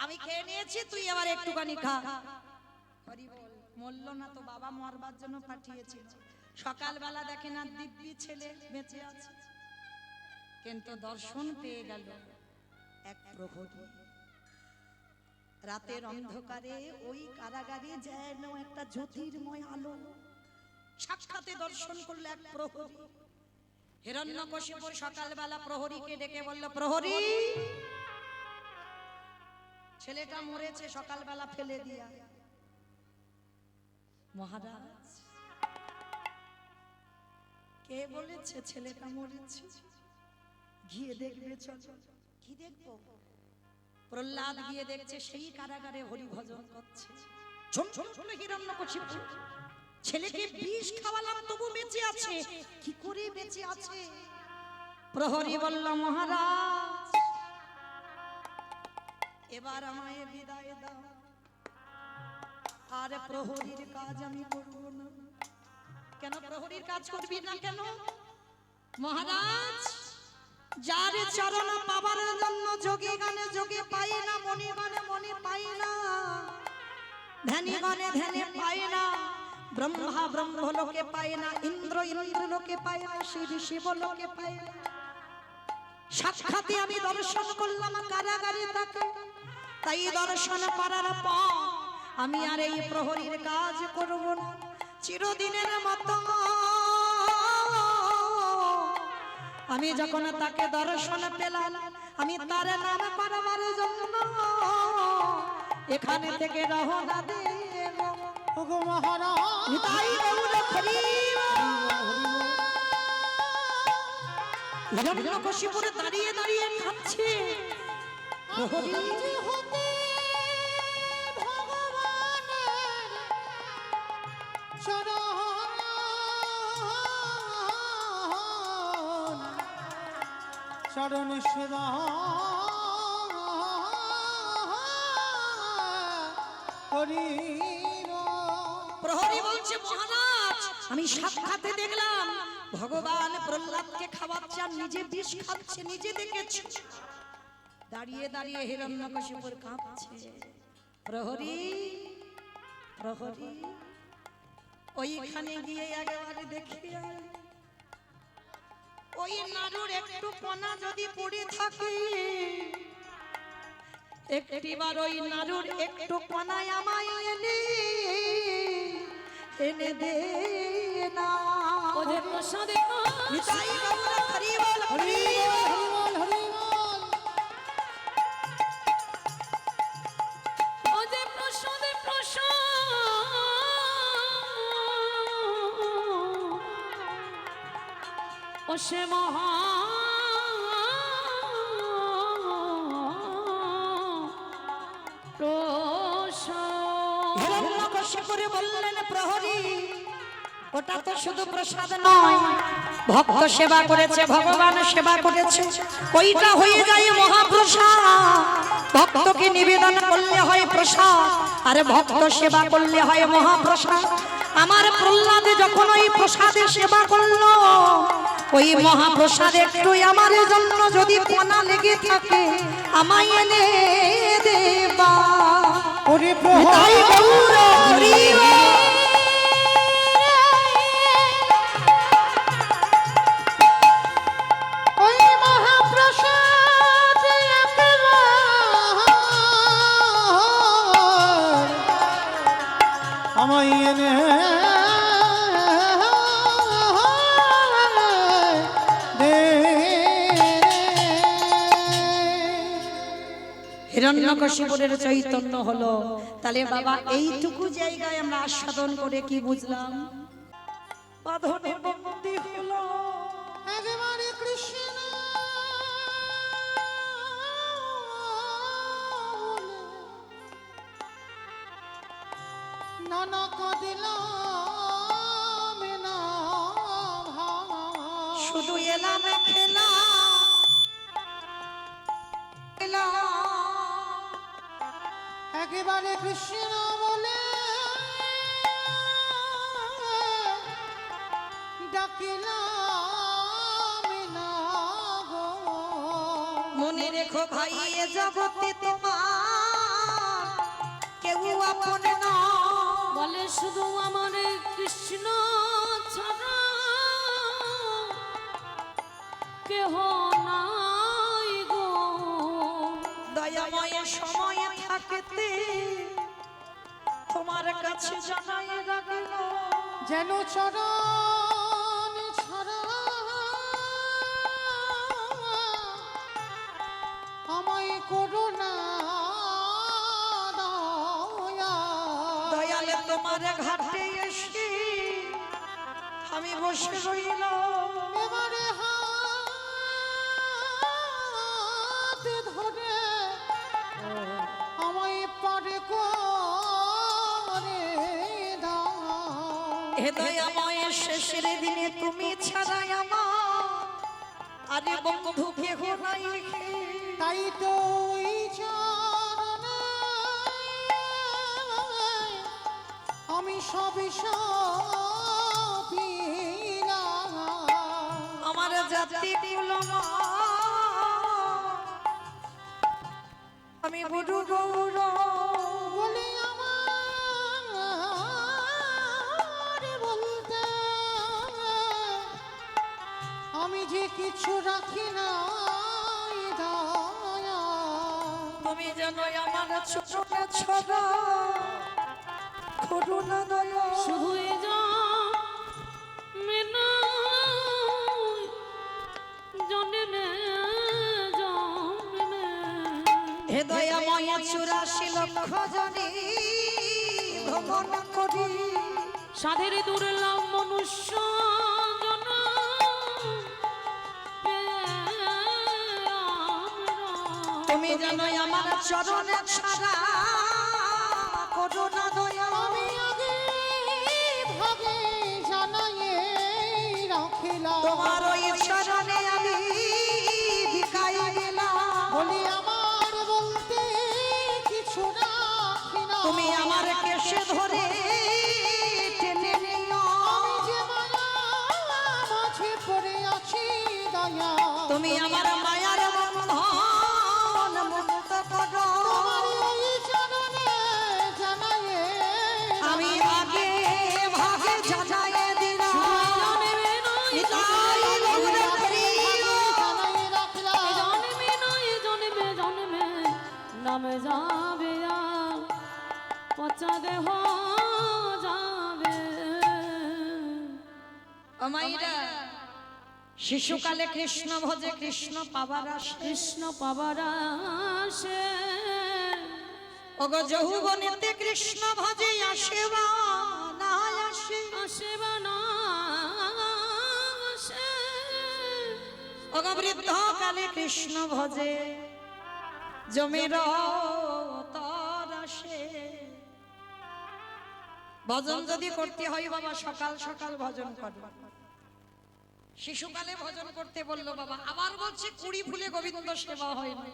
আমি খেয়ে নিয়েছি, তুই এবার একটুখানি খা। হরি বল। মরল না তো, বাবা মরবার জন্য পাঠিয়েছিল। সকালবেলা দেখে না দিব্যি ছেলে বেঁচে আছে, কিন্তু দর্শন পেয়ে গেল এক প্রহরী। রাতের অন্ধকারে ওই কারাগারে যেন একটা জ্যোতির্ময় আলো, সাক্ষাতে দর্শন করলো এক প্রহরী। হিরণ্যকশিপুর সকালবেলা প্রহরীকে ডেকে বলল, প্রহরী ছেলেটা মরেছে সকালবেলা ফেলে দিয়া। মহারাজ, কে বলেছে ছেলেটা মরেছে? গিয়ে দেখবে, চলো। কি দেখবো? প্রহ্লাদ গিয়ে দেখছে সেই কারাগারে হরি ভজন করছে। ছোট ছোট হিরণ্যকশিপু, ছেলেকে বিষ খাওয়ালাম তবু বেঁচে আছে, কি করে বেঁচে আছে? প্রহরী বলল, মহারাজ এবার আমায় বিদায় দাও, আর প্রহরীর কাজ আমি করব না। কেন প্রহরীর কাজ করবি না কেন? মহারাজ, যার চরণ পাবার জন্য যোগী গানে যোগে পাই না, মনি গানে মনি পাই না, ধ্যানী গানে ধ্যানে পাই না, ব্রহ্মা ব্রহ্মলোকে পাই না, ইন্দ্র ইন্দ্রলোকে পাই না, শিব শিবলোকে পাই না। সাক্ষাৎ আমি দর্শন করলাম কারাগারে তাকে, তাই দর্শন করার পর আমি আর এই প্রহরীর কাজ করব না। চিরদিনের মতো আমি যখন তাকে দর্শন পেলাম, আমি তার নাম করবার জন্য এখানে থেকে রওনা দেব। ওগো মহারাজ, নিতাই গৌর হরি হিরণ্যকশিপুরে দাঁড়িয়ে দাঁড়িয়ে কাঁদছে। প্রহরী হতে ভগবানের চরণ চরণ সেবা করিব। প্রহরী বলছে, মহারাজ আমি সাক্ষাতে দেখলাম ভগবান প্রহ্লাদকে খাওয়াচ্ছে আর নিজে বিষ খাচ্ছে, নিজে দেখেছি। দাঁড়িয়ে দাঁড়িয়ে হিরণ্যকশিপুর কাঁপছে। প্রহরী প্রহরী ওইখানে গিয়ে একেবারে দেখি ওই নাড়ুর একটু কণা যদি পড়ে থাকে, একটিবার ওই নাড়ুর একটু কণায় আমায় এনে এনে দে না। ওদের প্রসাদে নিতাই গৌর হরি বল, হরি হরিবল হরিবল। ওদের প্রসাদে প্রসাদ ও সে মহা প্রসাদ। হিরণ্যকশিপুরে বললেন, প্রহরী ওটা তো শুধু প্রসাদ নয়, ভক্ত সেবা করেছে, ভগবান সেবা করেছে, ওইটা হয়ে যায় মহাপ্রসাদ। ভক্তকে নিবেদন করলে হয় প্রসাদ, আর ভক্ত সেবা করলে হয় মহাপ্রসাদ। আমার প্রহ্লাদে যখন ওই প্রসাদে সেবা করলো, ওই মহাপ্রসাদ একটু আমার জন্য যদি কণা লেগে থাকে আমায় এনে দেবা। ওরে নিতাই গৌর হরি বল। ওই মহাপ্রসাদ আমায় এনে দে। হিরণ্যকশিপুরের চৈতন্য হলো। তাহলে বাবা এইটুকু জায়গায় আমরা আস্বাদন করে কি বুঝলাম? বাঁধনে বন্দী হলো। একেবারে কৃষ্ণ নানা কাঁদিলাম না ভাবা। শুধু এলাম খেলা খেলা। একেবারে কৃষ্ণ বলে ডাকিলাম না গো। মনে রেখো ভাই এ জগতে তোমার কেউ আপন না। বলে শুধু আমার কৃষ্ণ ছাড়া কেহ নাই গো। দয়াময় সময় থাকতে তোমার কাছে জানাই রাখিল। যেন চরণ ছড়া আমায় করুণা বসে রইল। এবারে হাতে ধরে আমায় পারে করে দাও। হৃদয়ময় শেষের দিনে তুমি ছাড়াই আমার আরে বন্ধু কেহ নাই। তাই তো ওই চরণে আমি সবই সপিলাম। আমার জাতি কুলমা আমি গুরু গৌর বলি আমার বলতে আমি যে কিছু রাখি না দয়া। তুমি জানো আমার ছোট ছড়া করুণা দয়া। শুধু হৃদয়ময় 84 লক্ষ জনে ভ্রমণ করি সাধের দুর্লভ মনুষ্য তুমি জানো আমার চরণে ছাড়া করুণা দয়া। আমি আগে ভাগে জানাইয়ে রাখিলাম। তোমার ওই চরণে আমি বিকাই দিলাম। বলি আমার বলতে কিছু রাখি না। তুমি আমার কেশে ধরে টেনে নিও। আমি যে মায়া মাঝে পড়ে আছি দয়া। তুমি আমার মায়ার বন্ধন মুক্ত করো। তোমার ওই চরণে জানাইয়ে আমি আগে ভাগে জানাই দিলাম। নিতাই গৌর হরি। জানাইয়ে রাখিলাম। জন্মে নয় জন্মে জন্মে নাম যাবে আর পচা দেহ যাবে। আমাইরা শিশুকালে কৃষ্ণ ভজে কৃষ্ণ পাবার আসে। কৃষ্ণ পাবার আসে ওগো যৌবনেতে কৃষ্ণ ভজে আসে বা না আসে। আসে বা না আসে। ওগো বৃদ্ধ কালে কৃষ্ণ ভজে জমির তর আসে। ভজন যদি করতে হয় বাবা সকাল সকাল ভজন করো। শিশুকালে ভজন করতে বললো বাবা, আবার বলছে কুড়ি ফুলে গোবিন্দ সেবা হয় না।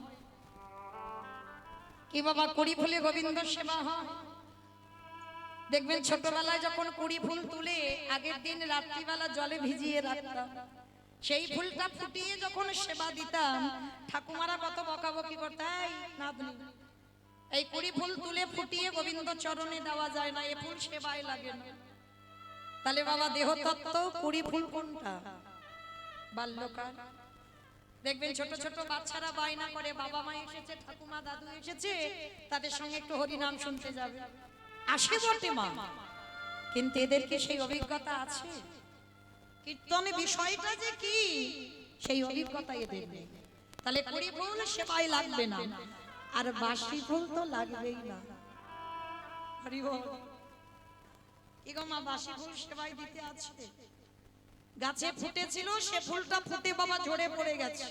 কি বাবা কুড়ি ফুলে গোবিন্দ সেবা হয়? দেখবেন ছোটবেলায় যখন কুড়ি ফুল তুলে আগের দিন রাত্রিবেলা জলে ভিজিয়ে রাখতাম, সেই ফুলটা ফুটিয়ে যখন সেবা দিতাম ঠাকুমারা কত বকাবকি করতাম, এই কুড়ি ফুল তুলে ফুটিয়ে গোবিন্দ চরণে দেওয়া যায় না, এ ফুল সেবায় লাগে না। তাহলে বাবা দেহ তত্ত্ব কুড়ি ফুল কোনটা? বাল্যকাল। দেখবেন ছোট ছোট বাচ্চারা বায়না করে বাবা মা এসেছে, ঠাকুমা দাদু এসেছে, তাদের সঙ্গে একটু হরি নাম শুনতে যাবে। আসে বটে মা, কিন্তু এদেরকে সেই অভিজ্ঞতা আছে? কীর্তনে বিষয়টা যে কি সেই অভিজ্ঞতা এদের নেই। তাহলে কুড়ি ফুল সেবায় লাগবে না, আর বাসি ফুল তো লাগবেই না। হরি বল। কি গো মা, বাসি ফুল সেবায় দিতে আছে? গাছে ফুটেছিল সে ফুলটা ফুটে বাবা ঝরে পড়ে গেছে।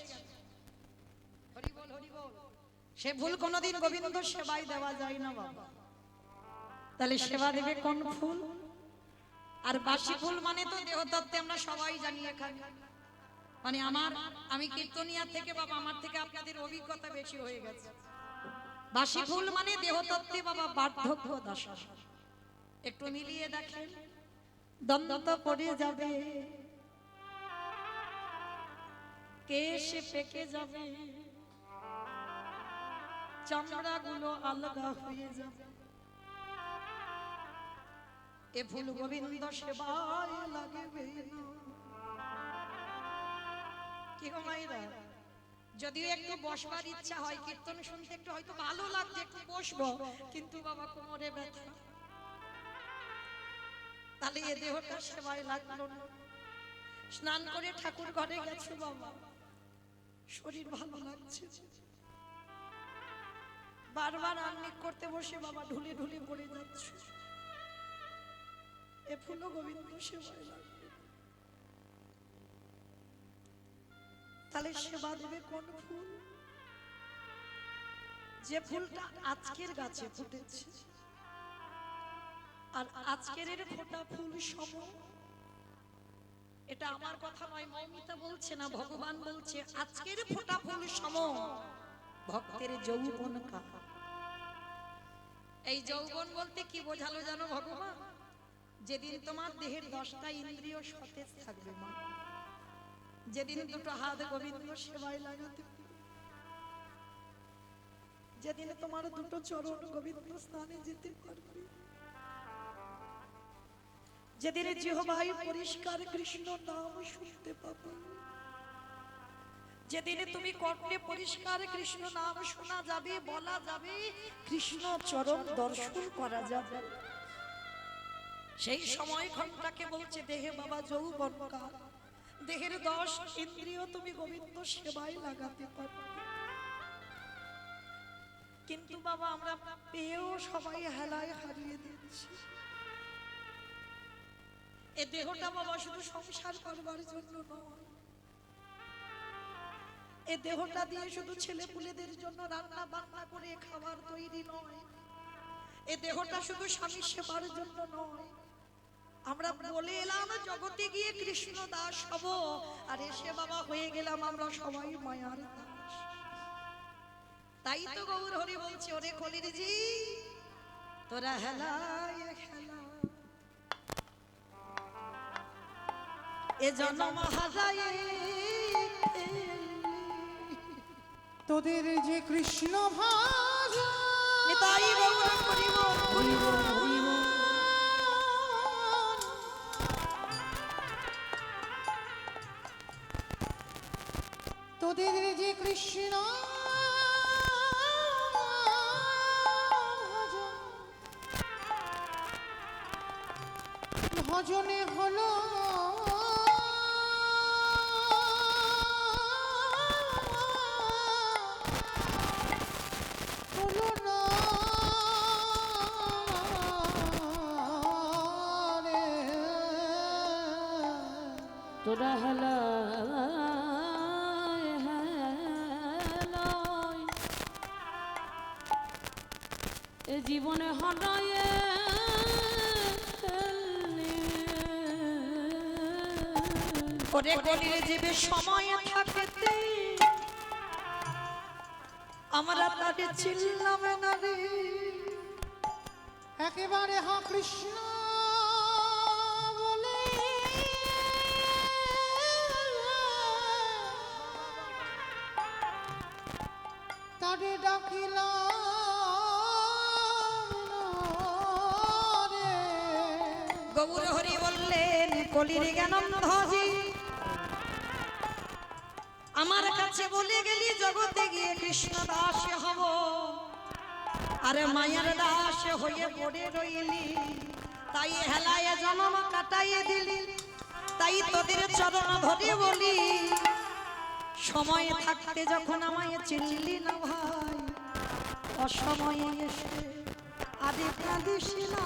হরি বল হরি বল। সে ফুল কোনোদিন গোবিন্দ সেবায় দেওয়া যায় না বাবা। তাহলে সেবা দেবে কোন ফুল? আর বাসি ফুল মানে তো দেহতত্ত্বে আমরা সবাই জানি এখানে, মানে আমি কীর্তনিয়া থেকে বাবা, আমার থেকে আপনাদের অভিজ্ঞতা বেশি হয়ে গেছে। বাসি ফুল মানে দেহতত্ত্বে বাবা বার্ধক্য দশা। একটু মিলিয়ে দেখেন, দন্ত পড়ে যাবে, কেশ পেকে যাবে, চামড়া গুলো আলগা হয়ে যাবে। এ ফুল গোবিন্দ সেবায় লাগবে না। কি গো মাইরা, যদিও একটু বসবার ইচ্ছা হয়, কীর্তন শুনতে একটু হয়তো ভালো লাগছে, একটু বসবো, কিন্তু বাবা কোমরে ব্যথা, তাহলে এ দেহটা সেবায় লাগলো না। স্নান করে ঠাকুর ঘরে গেছে বাবা, শরীর ভালো লাগছে, বারবার আহ্নিক করতে বসে বাবা ঢুলে ঢুলে পড়ে যাচ্ছে। এ ফুল গোবিন্দ সেবায় লাগবে। তাহলে সেবা দেবে কোন ফুল? যে ফুলটা আজকের গাছে ফুটেছে আর আজকের এর ফোটা ফুল সম। এটা আমার কথা নয়, মৌমিতা বলছে না, ভগবান বলছে আজকের ফোটা ফুল সম ভক্তের যৌবন কাল। এই যৌবন বলতে কি বোঝালো জানো ভগবান? যেদিন তোমার দেহের 10টা ইন্দ্রিয় সতেজ থাকবে মা, যেদিন দুটো হাত গোবিন্দ সেবায় লাগাতে পারবে, যেদিন তোমার দুটো চরণ গোবিন্দ স্থানে যেতে পারবে, যেদিন জিহ্বায় পরিষ্কার কৃষ্ণ নাম শুনতে পাবে, যেদিন তুমি কর্ণে পরিষ্কার কৃষ্ণ নাম শোনা যাবে, বলা যাবে, কৃষ্ণ চরণ দর্শন করা যাবে, সেই সময় ঘন্টাকে বলছে দেহে বাবা যৌবন কাল, দেহের 10 ইন্দ্রিয় তুমি গোবিন্দ সেবায় লাগাতে পারবে। কিন্তু বাবা আমরা পেয়েও সবাই হেলায় হারিয়ে দিচ্ছি। এ দেহটা বাবা শুধু সংসার করবার জন্য নয়, এ দেহটা দিয়ে শুধু ছেলে পুলেদের জন্য রান্না বান্না করে খাবার তৈরি নয়, এ দেহটা শুধু স্বামী সেবার জন্য নয়। আমরা বলে এলাম জগতে গিয়ে কৃষ্ণ দাস হব, আর এসে বাবা হয়ে গেলাম আমরা সবাই মায়ার দাস। তাই তো গৌর হরি বলছে ওরে কলির জি তোরা হেলায় খেলা, এ জন্ম হারায় তোদের যে কৃষ্ণ ভাজা নিতাই গৌর হরি বল, হরি বল, হরি বল। তোদের যে কৃষ্ণ ভজনে হলো হলো না রে। তোরা হেলায় হেলায় এ জীবনে হারায় ওরে কলির জীবে সময় থাকতে আমরা তাদের চিনলাম না রে, একেবারে হা কৃষ্ণ বলে তারে ডাকিলাম রে। গৌর হরি বললেন কলির জ্ঞানন্ধজি আমার কাছে বলে গেলি জগতে গিয়ে কৃষ্ণ দাস হব, আরে মায়ের দাস হয়ে পড়ে রইলি, তাই হেলায় জন্ম কাটাইয়ে দিলি, তাই তোদের চরণ ধরে বলি সময় থাকতে যখন আমায় চিনলি না ভাই, অসময়ে এসে আদি কাঁদিস না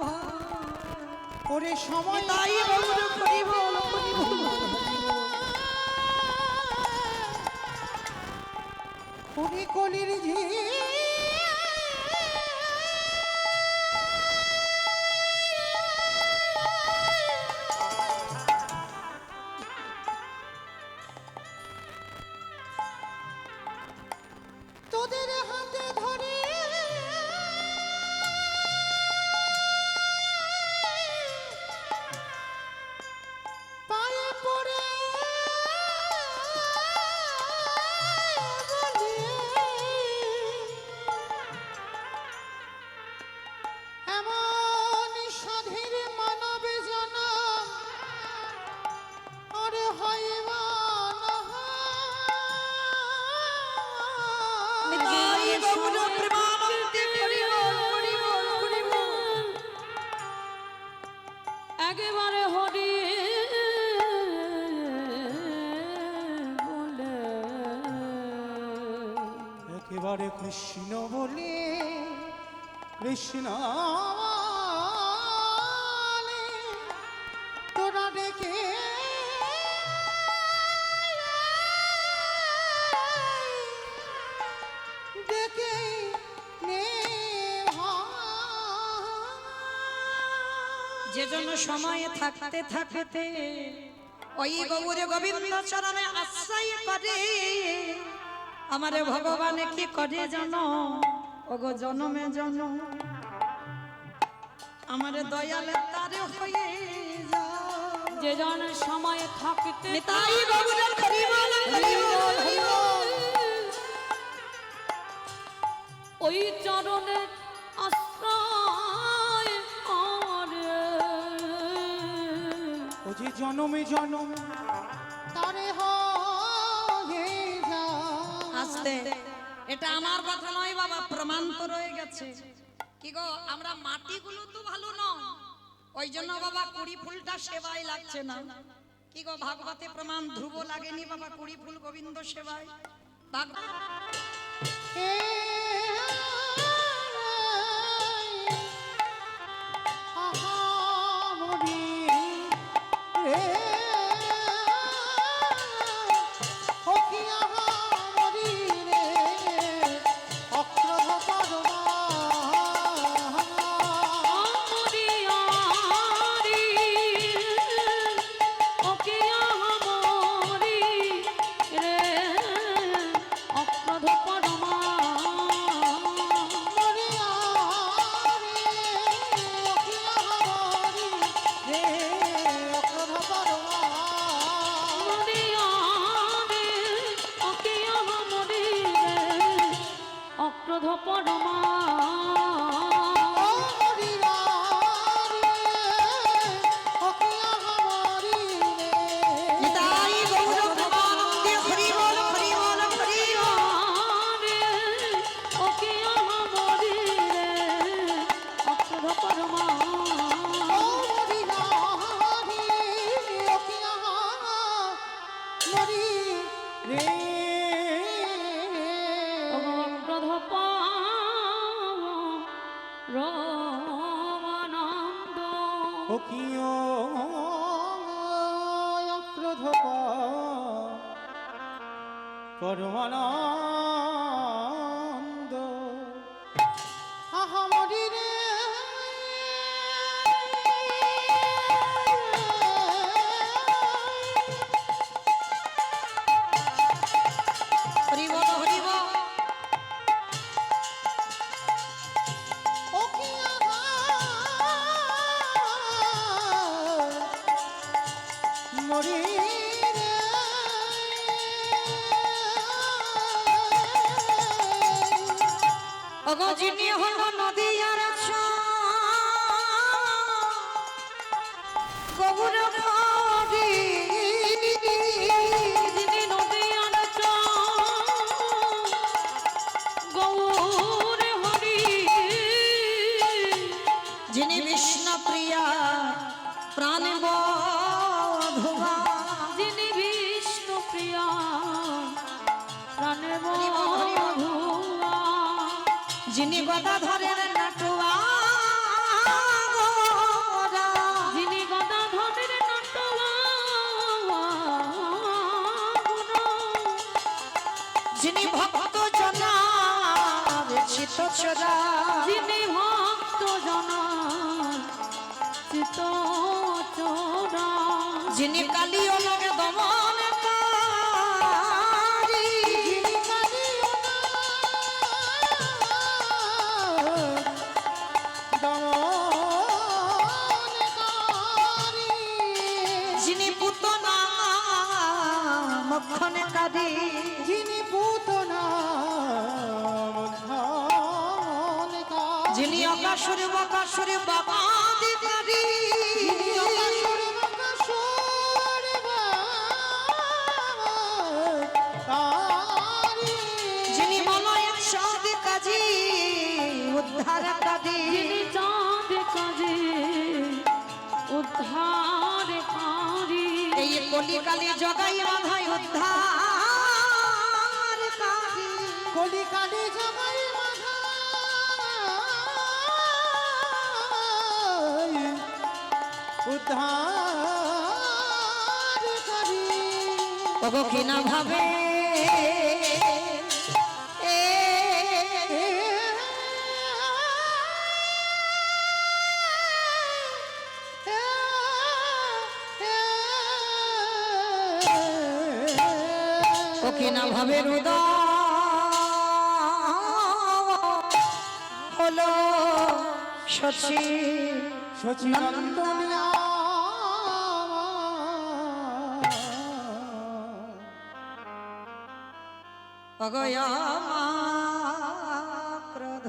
ভাই। ওরে সময় তাই গৌর হরি বল, হরি বল। হরি কলির ঝি তোদের হাতে ধরে পায়ে পড়ে বলি এমন সাধের মানব জনম আরে হইবা না তাই গৌর প্রেমানন্দে হরি বল, হরি বল, হরি বল। একেবারে হরি বলে একেবারে কৃষ্ণ বলে কৃষ্ণ বলে তোরা ডেকে সময় থাকতে থাকতে ওই গৌর গোবিন্দ চরণে আশ্রয় করে আমারে ভগবানে কি করে জানো ওগো জনমে জনম আমারে দয়ালে তারে হয়ে যা যে জন সময় থাকতে নিতাই গৌর হরি বল হরি বল হরি বল ওই চরণে আশ্রয় করে ও যে জনমে জনম তারে হয়ে যা আস্তে এটা আমার কথা নয় বাবা প্রমাণ তো রয়ে গেছে কি গো আমরা মাটিগুলো তো ভালো নয় ওই জন্য বাবা কুড়ি ফুলটা সেবায় লাগছে না কি গো ভাগবতে প্রমাণ ধ্রুব লাগেনি বাবা কুড়ি ফুল গোবিন্দ সেবায় এ আহামরি রে ও কি আহামরি রে অক্রহ পরমা আমরিয়ারি ওকে আমরি রে অক্রধ পরমা মরিয়ারে ওকে আমরি রে অক্রধ পরমা নিতাই গৌর প্রেমানন্দে হরি বল হরি বল হরি বল ওকে আমরি রে অক্রধ পরমা অক্রধ রমানন্দ পরমানন্দ আহামরি রে হরি বল হরি বল ও কি আহামরি রে ওগো যিনি হলো নদীয়ার গৌর হরি যিনি নদিয়ার গৌর হরি যিনি বিষ্ণু প্রিয়া প্রাণ বধুয়া যিনি বিষ্ণু প্রিয়া প্রাণে বধুয়া যিনি গদাধরের নাটুয়া যিনি গদাধরের নাটুয়া যিনি ভক্ত জনার চিত চরা যিনি ভক্ত জনা চিত চোরা যিনি কালী অলগে দমন যিনি পুতনা মক্ষণে কাঁদি যিনি পুতনা যিনি অকাশুরে বকাশুরে বাবাদিকারী যিনি মলয়ের সাদি কাজী উদ্ধার কাদি যিনি চাঁদ কাজে উদ্ধার কারি এই কলিকালে জগাই বাধাই উদ্ধার কাদি কলিকালে জগাই উদ্ধার করি ওগো কিনা ভাবে ও কি না ভাবে হলো শশী সচিনন্দন অগয়া ক্রোধ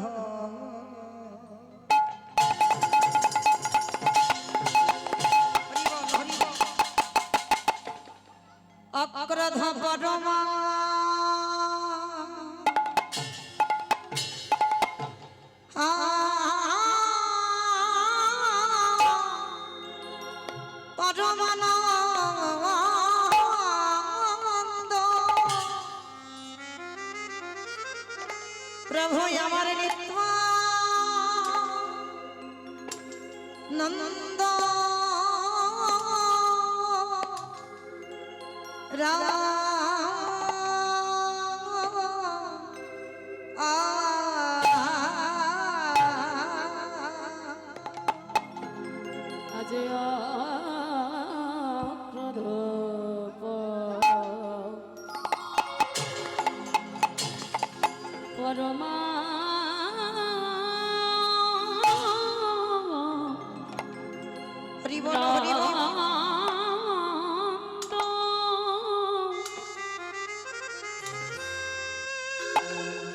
অক্রোধ পরমা পরমানন্দ প্রভু আমার নিত্য নন্দ আজ ক্রোধ পরমা হরি বল হরি বল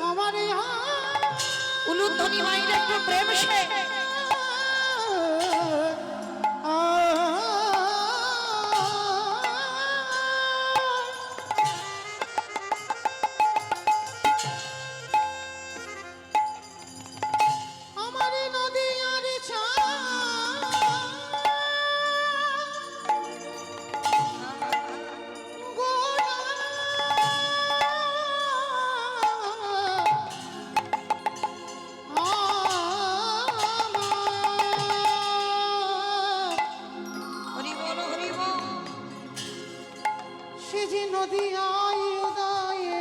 আমার উলুধ্বনি মাইর একটু প্রেম সে আমার নদী আর হরি বল হরি বল সে যে নদী আই উদয়ে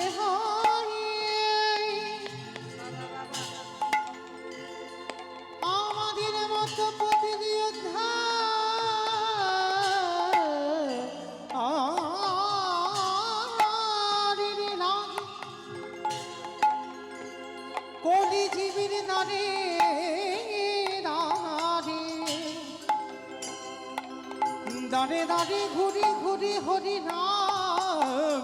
আমাদের মতো প্রতিযোদ্ধা কলি জীবীর নারে দাঁড়ে দাঁড়ে ঘুরি ঘুরি হরি নাম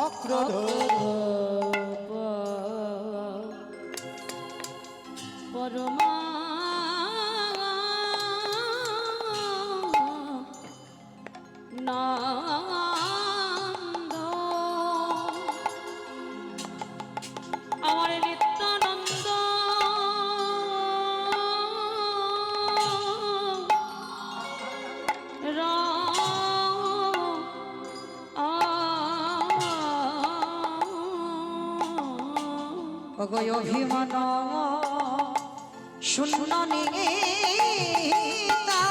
অক্রোধ পরমা নন্দ আমার নিত্যানন্দ অগয় অভিমান শূন্য নিগীতা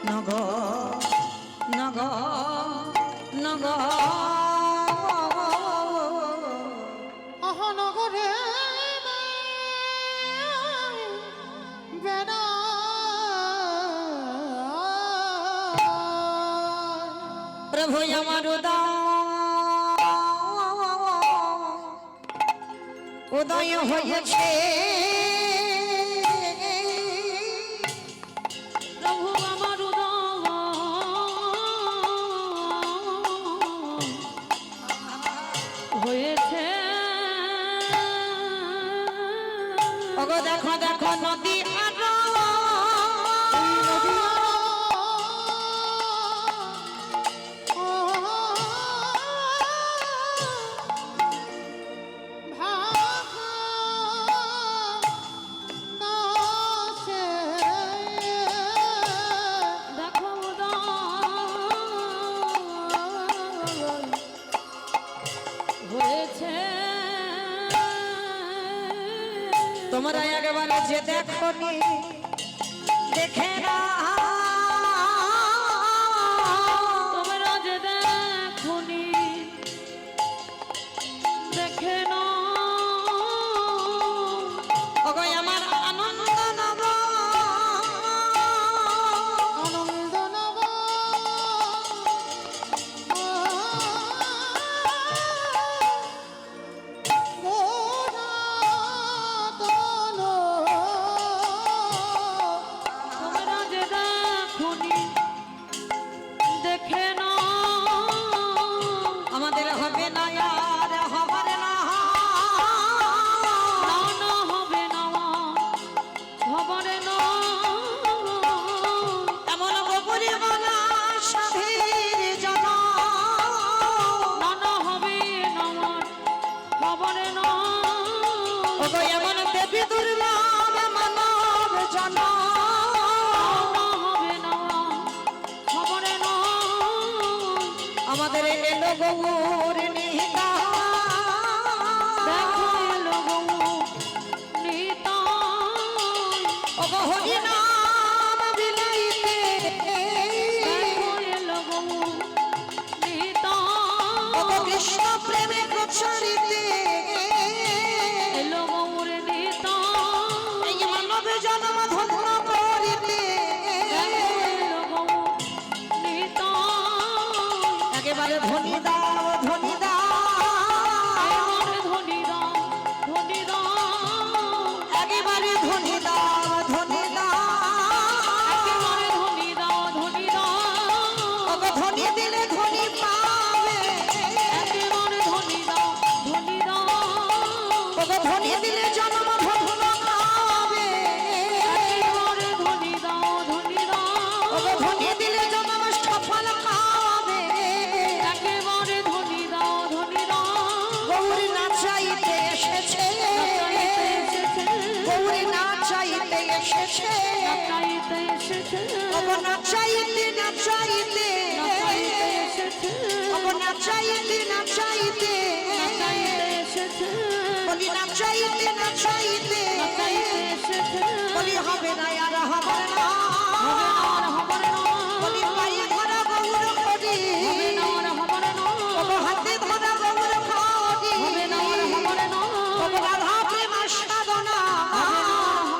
নগ নগ নগ অহনগরে বেড়া প্রভু আমার উদয় হয়েছে প্রভু আমার হয়েছে ওগো দেখো দেখো নদী আর দেখো হয়েছে তোমরা একবারে যে দেখো দেখে না তোমরা যে দেখুনি দেখে না ওগো আমার আনন্দ নব গৌর নিতাই দেখো এলো গৌর নিতাই ওগো হরি নাম বিলাইতে দেখো এলো গৌর নিতাই ওগো কৃষ্ণ প্রেমে প্রচারিতে এলো গৌর নিতাই এই মানব জন্ম ধন্য করিতে এলো গৌর নিতাই একেবারে ধনী দাও ধনী দাও এবারে ধনী দাও ধনী দাও একেবারে ধনী দাও ধনী দাও একেবারে ধনী দাও ধনী দাও ওগো ধনী দিলে ধনী পাবে একেবারে ধনী দাও ধনী দাও ওগো ধনী দিলে জন্ম ধন্য খাবে একেবারে ধনী দাও ধনী দাও ওগো ধনী দিলে জন্ম সফল খাবে একেবারে ধনী দাও ধনী দাও গৌরী নাচাইতে এসেছে চাইতে এসেছে গৌরী নাচাইতে এসেছে চাইতে এসেছে ওগো নাচাইতে নাচাইতে চাইতে এসেছে ওগো নাচাইতে নাচাইতে চাইতে এসেছে বলি নাচাইতে নাচাইতে চাইতে এসেছে বলি হবে না আর হবে না হবে না আর হবে না বলি পায়ে ধরা গৌর করি হবে না আর হবে না ওগো হাতে ধরা গৌর করি হবে না আর হবে না ওগো রাধা প্রেম সাধনা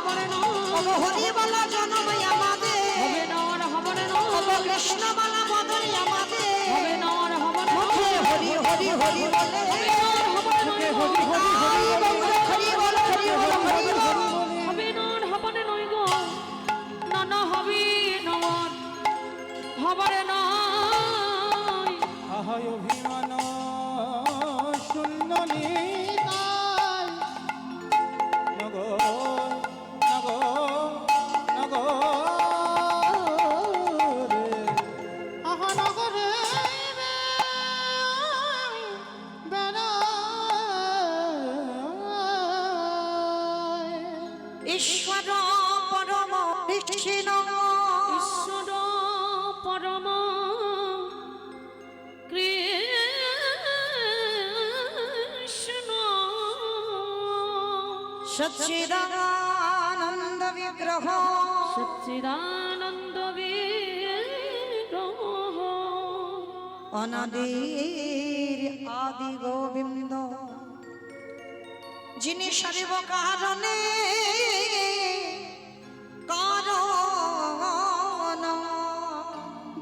হবে না ওগো হরি বলা জন্ম আমাদের হবে না আর হবে না ওগো কৃষ্ণ বলা মদন আমাদের হবে না আর হবে না মুখে হরি হরি হরি বলে আই গৌর হরি বল হরি বল হরি বল হবে না আর হবে না নয় গো না না হবে না আর হবে না আহায় অভিমান শূন্য নিতাই নগো নগো নগো রে আহা নগরে ঈশ্বর পরম কৃষ্ণ ঈশ্বর পরম কৃষ্ণ সচ্চিদানন্দ বিগ্রহ সচ্চিদানন্দ বিগ্রহ অনাদির আদি গোবিন্দ যিনি সর্ব কারণে কারণ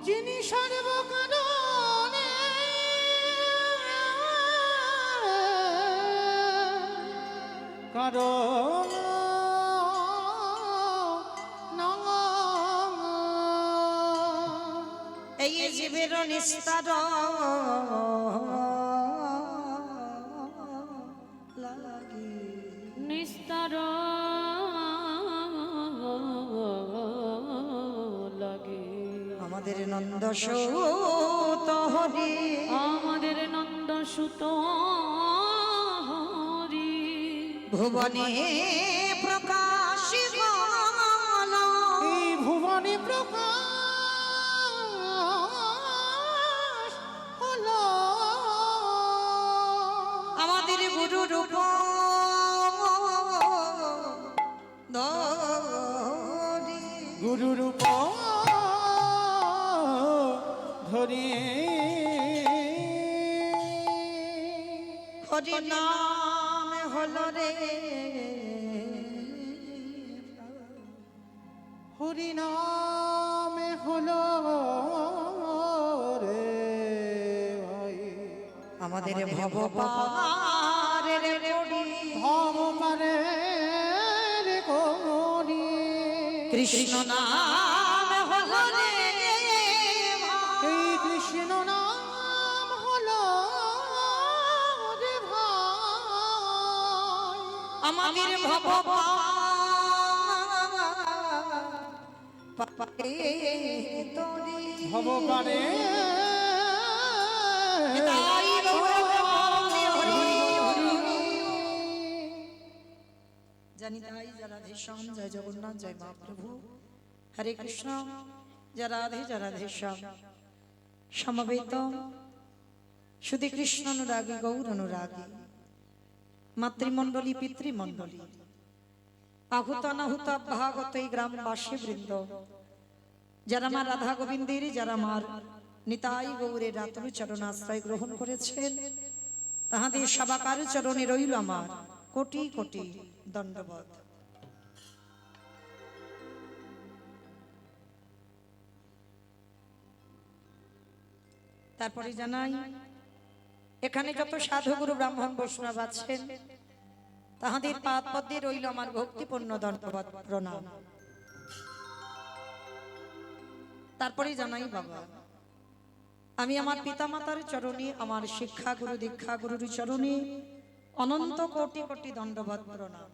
যিনি সর্বকারণে কারণ এই জীবের নিস্তার লাগি নিস্তার লাগে আমাদের নন্দ সূত হরি আমাদের নন্দ সুত হরি ভুবনে প্রকাশ এই ভুবনে প্রকাশ হলো আমাদের গুরু রূপ ধরি গুরু রূপ ধরে হরি নাম হলো রে হরি নামে হলো রে ভাই আমাদের ভব পারের করি ভব পারে রে করি কৃষ্ণ নাম হলো রে এই কৃষ্ণ নাম হলো রে ভাই আমাদের ভব পারে তোরি ভব পারে তাই গৌরবন্দে হরি হরি। জানি তাই জয় রাধে শ্যাম জয় জগন্নাথ জয় মহাপ্রভু হরে কৃষ্ণ জয় রাধে শ্যাম সমবেত শুধু কৃষ্ণ অনুরাগী গৌর অনুরাগী মাতৃমণ্ডলী পিতৃমণ্ডলী আহুত অনাহুত ভাগত এই গ্রামবাসী বৃন্দ, যারা আমার রাধা গোবিন্দের, যারা আমার নিতাই গৌরের রাতুল চরণ আশ্রয় গ্রহণ করেছেন, তাহাদের সবাকার চরণে রইল আমার কোটি কোটি দণ্ডবত। তারপরে জানাই, এখানে যত সাধুগুরু ব্রাহ্মণ বৈষ্ণব আছেন, তাহাদের পাদ পদ্মে রইল আমার ভক্তিপূর্ণ দণ্ডবত প্রণাম। তারপরে জানাই বাবা, আমি আমার পিতামাতার চরণে, আমার শিক্ষা গুরু দীক্ষা গুরুর চরণে অনন্ত কোটি কোটি দণ্ডবত প্রণাম।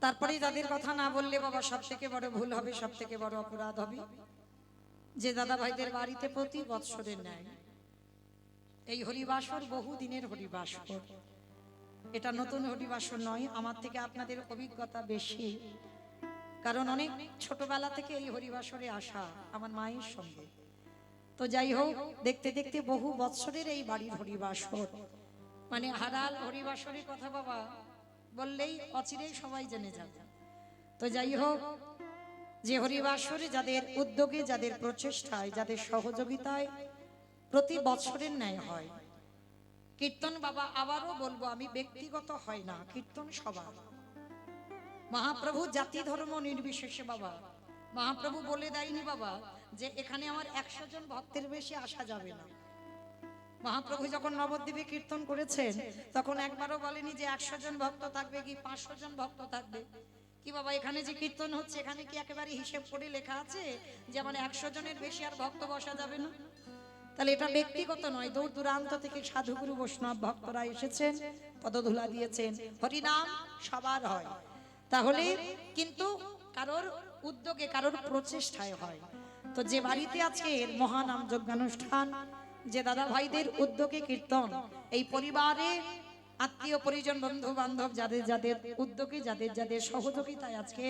তারপরে যাদের কথা না বললে বাবা সব থেকে বড় ভুল হবে, সব থেকে বড় অপরাধ হবে, যে দাদা ভাইদের বাড়িতে প্রতি বৎসরের ন্যায় এই হরিবাসর বহু দিনের হরিবাসর, এটা নতুন হরিবাসর নয়, আমার থেকে আপনাদের অভিজ্ঞতা বেশি, কারণ অনেক ছোটবেলা থেকে এই হরিবাসরে আসা আমার মায়ের সঙ্গে। তো যাই হোক, দেখতে দেখতে বহু বৎসরের এই বাড়ির হরিবাসর, মানে হারাল হরিবাসরের কথা বাবা বললেই অচিরেই সবাই জেনে যাবে। তো যাই হোক, যে হরিবাসরে যাদের উদ্যোগে, যাদের প্রচেষ্টায়, যাদের সহযোগিতায় প্রতি বছরের ন্যায় হয় কীর্তন বাবা, আবারও বলবো আমি, ব্যক্তিগত হয় না, কীর্তন সবার। মহাপ্রভু জাতি ধর্ম নির্বিশেষে বাবা, মহাপ্রভু বলে দেয়নি বাবা যে এখানে আমার 100 জন ভক্তের বেশি আসা যাবে না। মহাপ্রভু যখন নবদ্বীপে কীর্তন করেছেন তখন একবারও বলেনি যে 100 জন ভক্ত থাকবে কি 500 জন ভক্ত থাকবে কি বাবা। এখানে যে কীর্তন হচ্ছে, এখানে কি একেবারে হিসেব করে লেখা আছে যে মানে 100 জনের বেশি আর ভক্ত বসা যাবে না? তাহলে এটা ব্যক্তিগত নয়, দূর দূরান্ত থেকে সাধুগুরু বৈষ্ণব ভক্তরা এসেছেন, পদধূলা দিয়েছেন, হরিনাম সবার হয়। তাহলে কিন্তু কারোর উদ্যোগে, কারোর প্রচেষ্টায় হয়। তো যে বাড়িতে আজকে মহানাম যজ্ঞানুষ্ঠান, যে দাদা ভাইদের উদ্যোগে কীর্তন, এই পরিবারে আত্মীয় পরিজন বন্ধু বান্ধব যাদের যাদের উদ্যোগে, যাদের যাদের সহযোগিতায় আজকে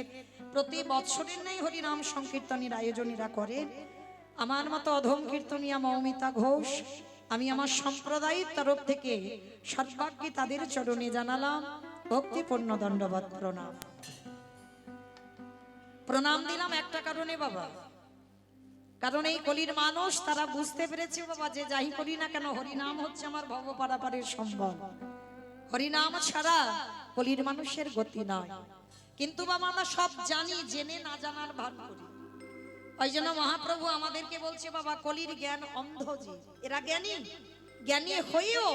প্রতি বৎসরের নেই হরিনাম সংকীর্তনের আয়োজনীরা করে, আমার মতো অধম কীর্তনিয়া মৌমিতা ঘোষ, আমি আমার সম্প্রদায়ের তরফ থেকে সর্বাগ্যে তাদের চরণে জানালাম ভক্তিপূর্ণ দণ্ডবত প্রণাম। প্রণাম দিলাম একটা কারণে বাবা, কারণ এই কলির মানুষ তারা বুঝতে পেরেছে বাবা যে যাই করি না কেন হরিনাম হচ্ছে আমার ভব পারাপারের সম্বল। হরিনাম ছাড়া কলির মানুষের গতি নয়। কিন্তু বাবা আমরা সব জানি, জেনে না জানার ভান করি। ওই জন্য মহাপ্রভু আমাদেরকে বলছে বাবা, কলির জ্ঞান অন্ধ যে, এরা জ্ঞানী, জ্ঞানী হয়েও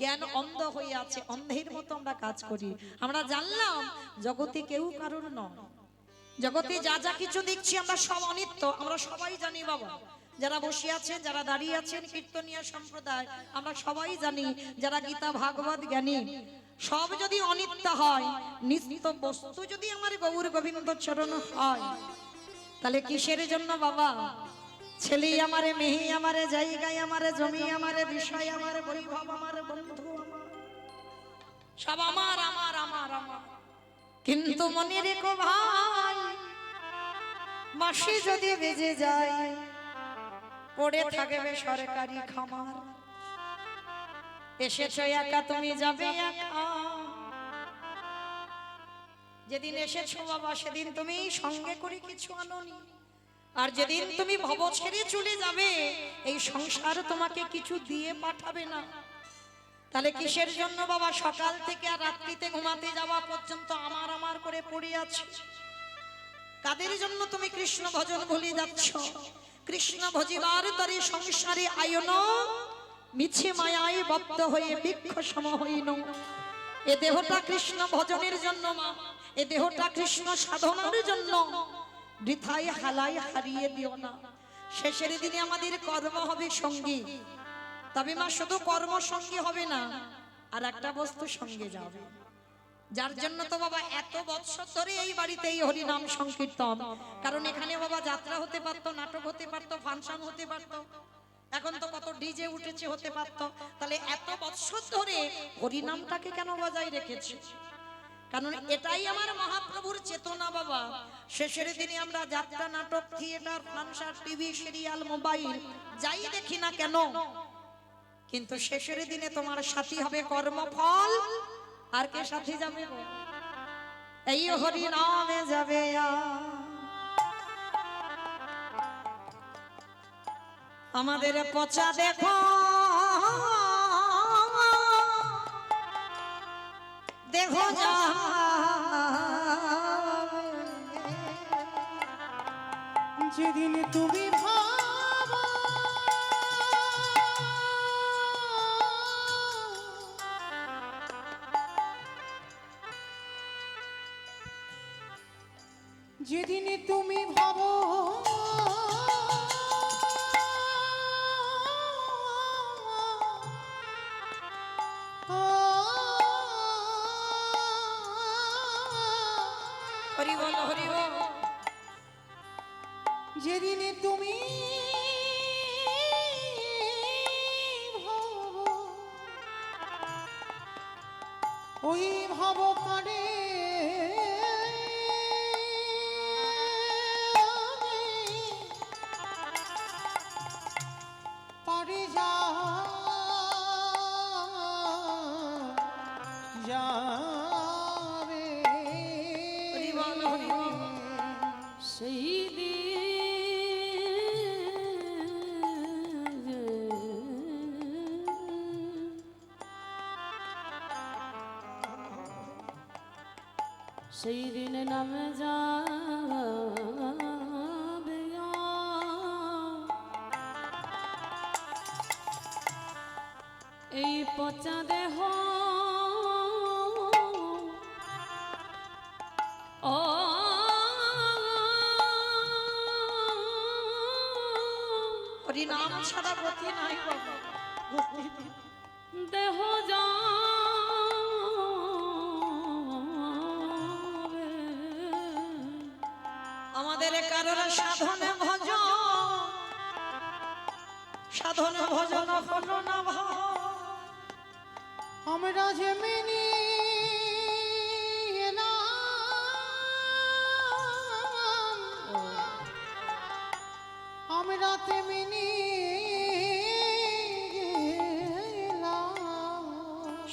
জ্ঞান অন্ধ হয়ে আছে, অন্ধের মতো আমরা কাজ করি। আমরা জানলাম জগতে কেউ কারোর নয়, জগতে যা যা কিছু দেখছি আমরা সব অনিত্য, আমরা সবাই জানি বাবা। যারা বসে আছেন, যারা দাঁড়িয়ে আছেন কীর্তনীয় সম্প্রদায়, আমরা সবাই জানি, যারা গীতা ভাগবত জ্ঞানী, সব যদি অনিত্য হয়, নিত্য বস্তু যদি আমার গৌর গোবিন্দ চরণ হয়, তাহলে কিসের জন্য বাবা ছেলে আমারে, মেয়ে আমারে, জায়গায় আমারে, জমি আমারে, বিষয় আমার, বৈভব আমার, বন্ধু আমার, সব আমার আমার আমার আমার। কিন্তু মনে রেখো ভাই, মাসি যদি বেজে যায় পড়ে থাকবে সরকারি খামার। এসেছো একা, তুমি যাবে একা। যেদিন এসেছো বাবা সেদিন তুমি সঙ্গে করে কিছু আনোনি, আর যেদিন তুমি ভব ছেড়ে চলে যাবে এই সংসার তোমাকে কিছু দিয়ে পাঠাবে না। তাহলে কিসের জন্য বাবা সকাল থেকে আর রাত্রিতে ঘুমাতে যাওয়া পর্যন্ত আমার আমার করে পড়ে আছো? কাদের জন্য তুমি কৃষ্ণ ভজন ভুলে যাচ্ছ? কৃষ্ণ ভজিবার তরে সংসারে আয়ন, মিছে মায়ায় বদ্ধ হয়ে বৃক্ষ সম হইন। এ দেহটা কৃষ্ণ ভজনের জন্য মা, এ দেহটা কৃষ্ণ সাধনার জন্য, বৃথায় হালাই হারিয়ে দিও না। শেষের দিনে আমাদের কর্ম হবে সঙ্গী, তবে মা শুধু কর্ম সঙ্গী হবে না, আর একটা বস্তু সঙ্গে যাবে, যার জন্য তো বাবা এত বছর ধরে এই বাড়িতে এই হরিনাম সংকীর্তন। কারণ এখানে বাবা যাত্রা হতে পারতো, নাটক হতে পারতো, ফাংশন হতে পারতো, এখন তো কত ডিজে উঠেছে, হতে পারতো। তাহলে এত বছর ধরে হরিনামটাকে কেন বজায় রেখেছে? কারণ এটাই আমার মহাপ্রভুর চেতনা বাবা। শেষের দিনে আমরা যাত্রা, নাটক, theatre, concert, TV, serial, mobile যাই দেখি না কেন, কিন্তু শেষের দিনে তোমার সাথী হবে কর্মফল। আর কে সাথী যাবে? এই হরি নামে যাবে। আমাদের পচা দেখো দেখো যা যেদিন তুমি ভাবো যেদিন তুমি ভাবো হরি বল হরি বল। যেদিন তুমি ভাবো ওই ভাবো কারে পারে যাবে হরি বল হরি বল। সেই সেই দিন নামে যাবে এই পচা দেহ ও হরি নাম ছাড়া গতি নাই বাবা। দেহ যা আমাদের কারোর সাধনে ভজন, সাধনে ভজন হলো না ভাই। আমরা যে মেনে আমরা তেমনি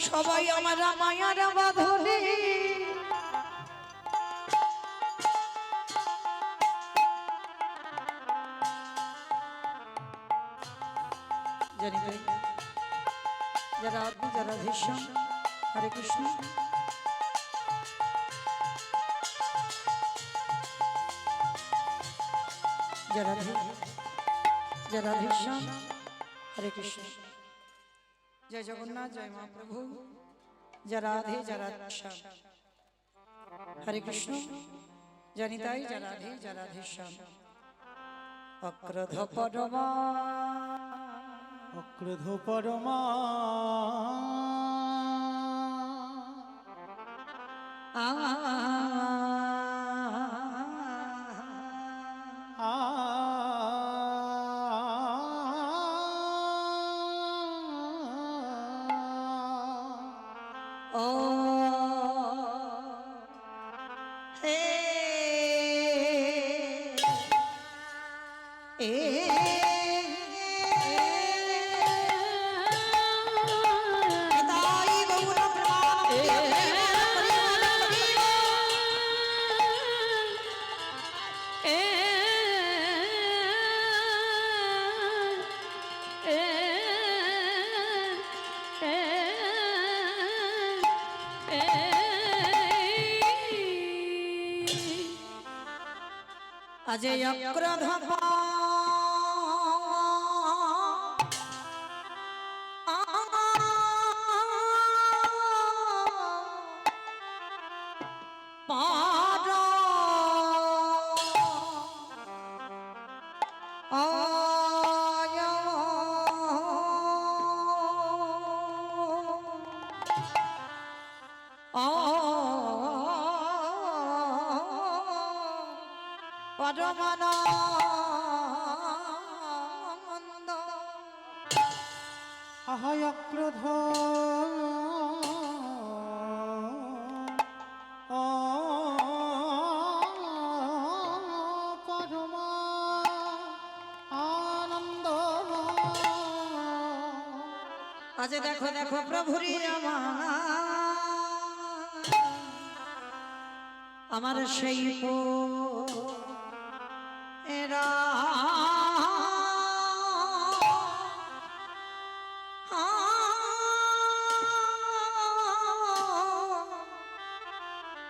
সবাই আমরা মায়ার বাঁধনে জানি তাই যারা আত্মা যারা ভীষণ। হরে কৃষ্ণ। যারা যারা ভীষণ। হরে কৃষ্ণ। জয় জগন্নাথ, জয় মহাপ্রভু। যারা রাধে যারা শ্যাম। হরে কৃষ্ণ। জানি তাই যারা রাধে যারা শ্যাম। অক্রোধ পরমা অক্রোধ পরমা ও হে এ তাই গৌর अजय क्रोध পরমানন্দ আহায় ক্রোধ আজ দেখো দেখো প্রভুরি আমার সেই এরা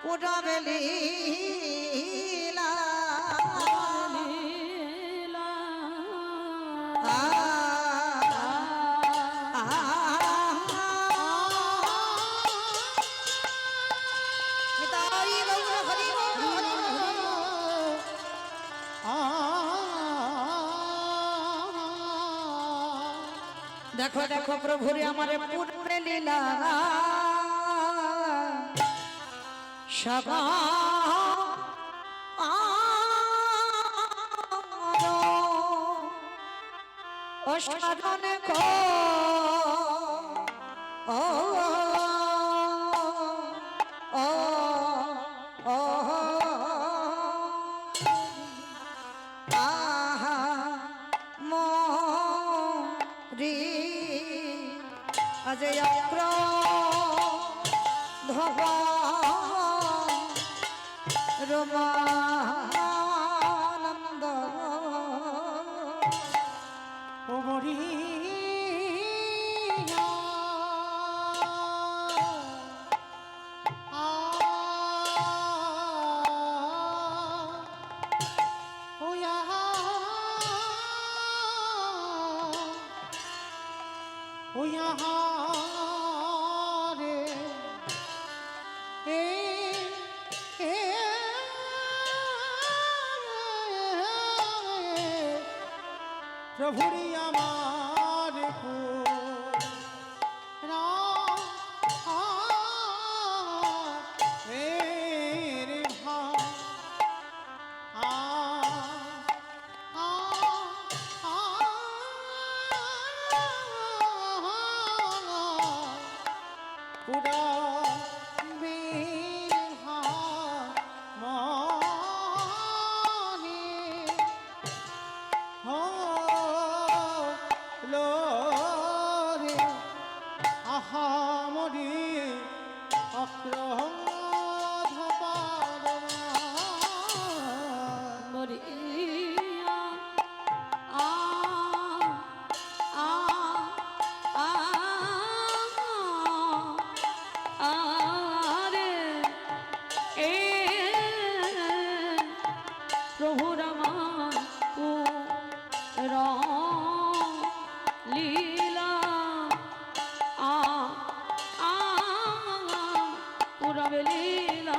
পুরাবেলি দেখো দেখো প্রভুরে আমার পূর্বে লীলা সবা অসাধনে কো ও ও ও আহা মরি अजय धवा रमानंद প্রভুরি আমার লীলা